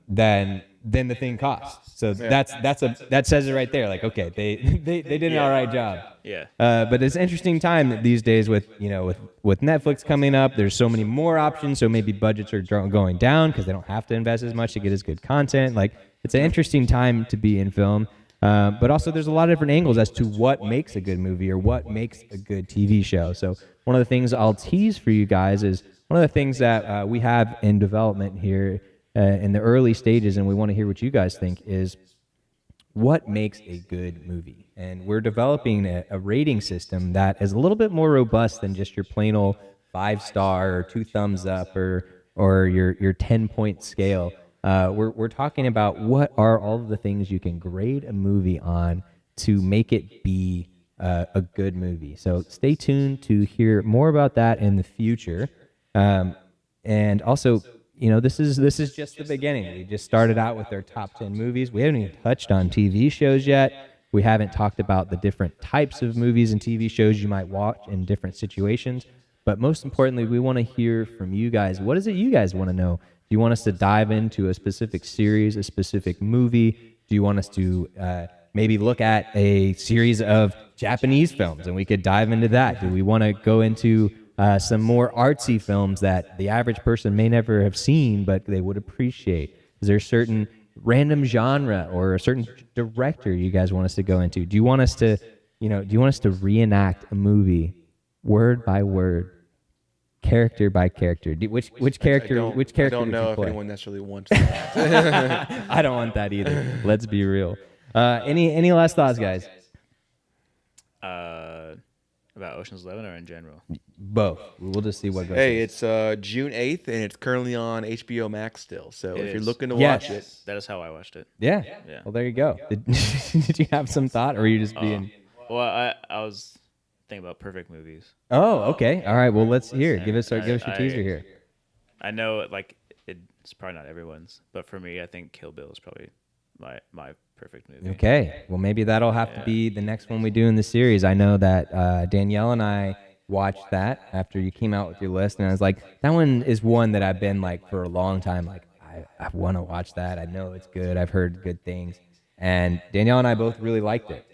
than the thing costs. So that says it right there. Like, okay, they did an all right job. Yeah. But it's an interesting time these days with Netflix coming up. There's so many more options. So maybe budgets are going down because they don't have to invest as much to get as good content. Like, it's an interesting time to be in film. But also, there's a lot of different angles as to what makes a good movie or what makes a good TV show. So one of the things I'll tease for you guys is one of the things that we have in development here in the early stages, and we want to hear what you guys think, is what makes a good movie. And we're developing a rating system that is a little bit more robust than just your plain old 5-star or 2 thumbs up or your 10-point scale. We're talking about what are all of the things you can grade a movie on to make it be a good movie. So stay tuned to hear more about that in the future. And also, this is just the beginning. We just started out with our top 10 movies. We haven't even touched on TV shows yet. We haven't talked about the different types of movies and TV shows you might watch in different situations. But most importantly, we want to hear from you guys. What is it you guys want to know? Do you want us to dive into a specific series, a specific movie? Do you want us to maybe look at a series of Japanese films and we could dive into that? Do we want to go into some more artsy films that the average person may never have seen, but they would appreciate? Is there a certain random genre or a certain director you guys want us to go into? Do you want us to, reenact a movie word by word, character by character? Which character? Which character? I don't would know you if play? anyone necessarily wants that. I don't want that either. Let's be real. Any last thoughts, guys? About Ocean's 11 or in general? Both. We'll just see what goes. Hey, it's June 8th, and it's currently on HBO Max still. So It if you're is. looking to Yes. watch it, That is how I watched it. Yeah. Yeah. Well, there you go. Did you have some thought, or were you just being? Well, I was thinking about perfect movies. Oh, okay. All right. Well, let's hear. And Give us your I- teaser here. I know, it's probably not everyone's, but for me, I think Kill Bill is probably my perfect movie. Okay. Well, maybe that'll have to be the next one we do in the series. I know that Danielle and I watched that after you came out with your list, and I was like, that one is one that I've been like for a long time. Like, I want to watch that. I know it's good. I've heard good things, and Danielle and I both really liked it.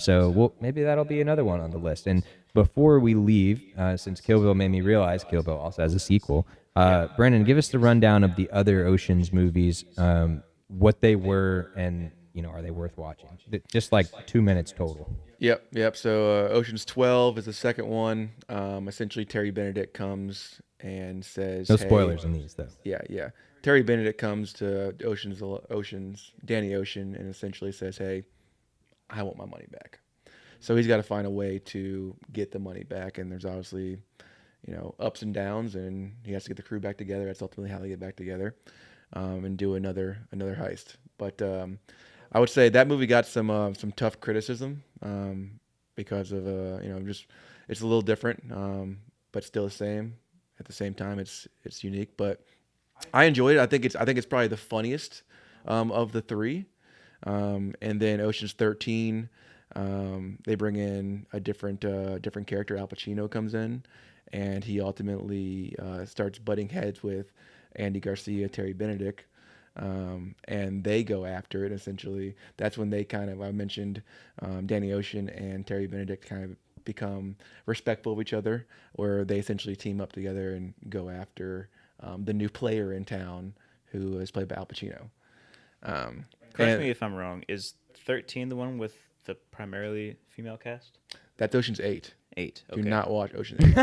So maybe that'll be another one on the list. And before we leave, since Kill Bill made me realize Kill Bill also has a sequel, Brendan, give us the rundown of the other Ocean's movies, what they were, and are they worth watching? Just like 2 minutes total. Yep. So Ocean's 12 is the second one. Essentially, Terry Benedict comes and says, No "Hey," spoilers in these, though. Yeah. Terry Benedict comes to Danny Ocean, and essentially says, "Hey, I want my money back." So he's got to find a way to get the money back, and there's obviously, ups and downs, and he has to get the crew back together. That's ultimately how they get back together, and do another heist. But I would say that movie got some tough criticism because of just it's a little different, but still the same. At the same time, it's unique. But I enjoyed it. I think it's probably the funniest of the three. And then Ocean's 13, they bring in a different character. Al Pacino comes in, and he ultimately starts butting heads with Andy Garcia, Terry Benedict. And they go after it. Essentially, that's when they I mentioned Danny Ocean and Terry Benedict kind of become respectful of each other, where they essentially team up together and go after the new player in town, who is played by Al Pacino. Correct me if I'm wrong. Is 13 the one with the primarily female cast? That's Ocean's 8. 8. Okay. Do not watch Ocean's 8.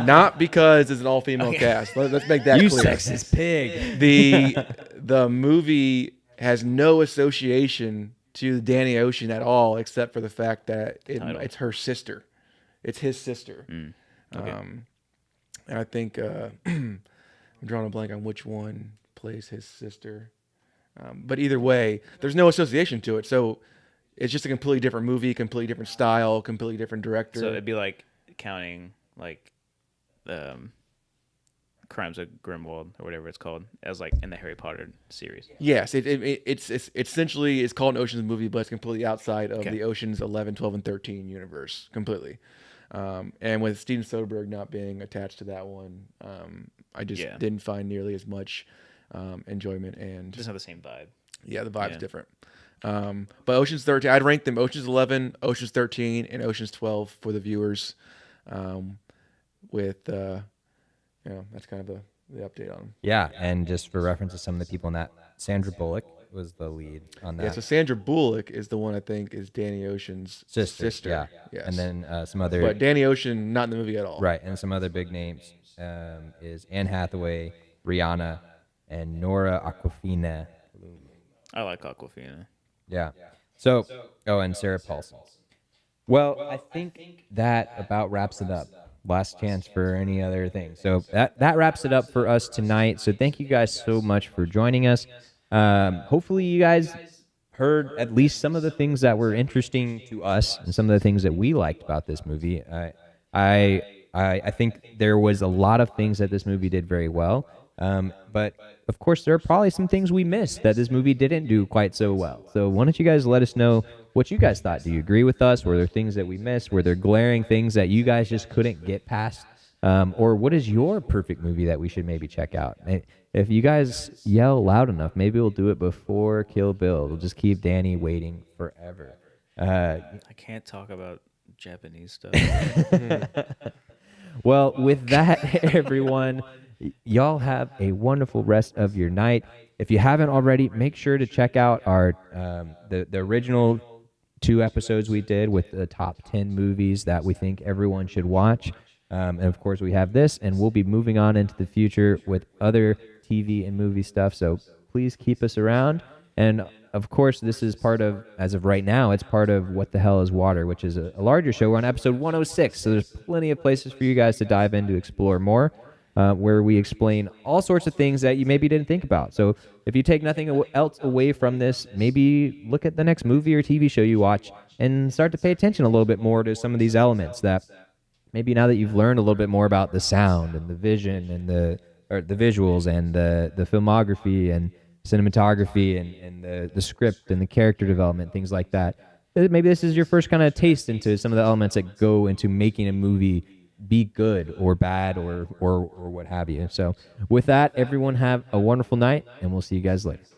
Not because it's an all-female cast. Let's make that You clear. sexist pig. The movie has no association to Danny Ocean at all, except for the fact that it's her sister. It's his sister. Okay. And I think I'm drawing a blank on which one plays his sister. But either way, there's no association to it. So it's just a completely different movie, completely different style, completely different director. So it'd be like counting Crimes of Grimwald or whatever it's called as like in the Harry Potter series. Yes, it's essentially it's called an Ocean's movie, but it's completely outside of the Ocean's 11, 12, and 13 universe completely. And with Steven Soderbergh not being attached to that one, I just didn't find nearly as much enjoyment, and It doesn't have the same vibe. Yeah, the vibe's different. But Ocean's 13, I'd rank them Ocean's 11, Ocean's 13, and Ocean's 12 for the viewers. That's kind of the update on them. Yeah, and just for reference to some of the people in that, Sandra Bullock was the lead on Yeah, that. so Sandra Bullock is the one I think is Danny Ocean's sister. Yeah. Yes. And then some other But Danny Ocean not in the movie at all. right, and some other big names is Anne Hathaway, Rihanna, and Nora Aquafina. I like Aquafina. Yeah. So, oh, and Sarah Paulson. Well, I think that about wraps it up. Last chance for any other thing. So that wraps it up for us tonight. So thank you guys so much for joining us. Hopefully you guys heard at least some of the things that were interesting to us and some of the things that we liked about this movie. I think there was a lot of things that this movie did very well. But of course, there are probably some things we missed that this movie didn't do quite so well. So why don't you guys let us know what you guys thought? Do you agree with us? Were there things that we missed? Were there glaring things that you guys just couldn't get past? Or what is your perfect movie that we should maybe check out? If you guys yell loud enough, maybe we'll do it before Kill Bill. We'll just keep Danny waiting forever. I can't talk about Japanese stuff. Well, with that, everyone, y'all have a wonderful rest of your night. If you haven't already, make sure to check out our the original 2 episodes we did with the top 10 movies that we think everyone should watch. And of course, we have this, and we'll be moving on into the future with other TV and movie stuff. So please keep us around. And of course, this is part of, as of right now, it's part of What the Hell is Water, which is a larger show. We're on episode 106, so there's plenty of places for you guys to dive in to explore more, where we explain all sorts of things that you maybe didn't think about. So if you take nothing else away from this, maybe look at the next movie or TV show you watch and start to pay attention a little bit more to some of these elements that maybe now that you've learned a little bit more about the sound and the vision and the visuals and the filmography and cinematography and the script and the character development, things like that. Maybe this is your first kind of taste into some of the elements that go into making a movie be good or bad or what have you. So with that, everyone have a wonderful night, and we'll see you guys later.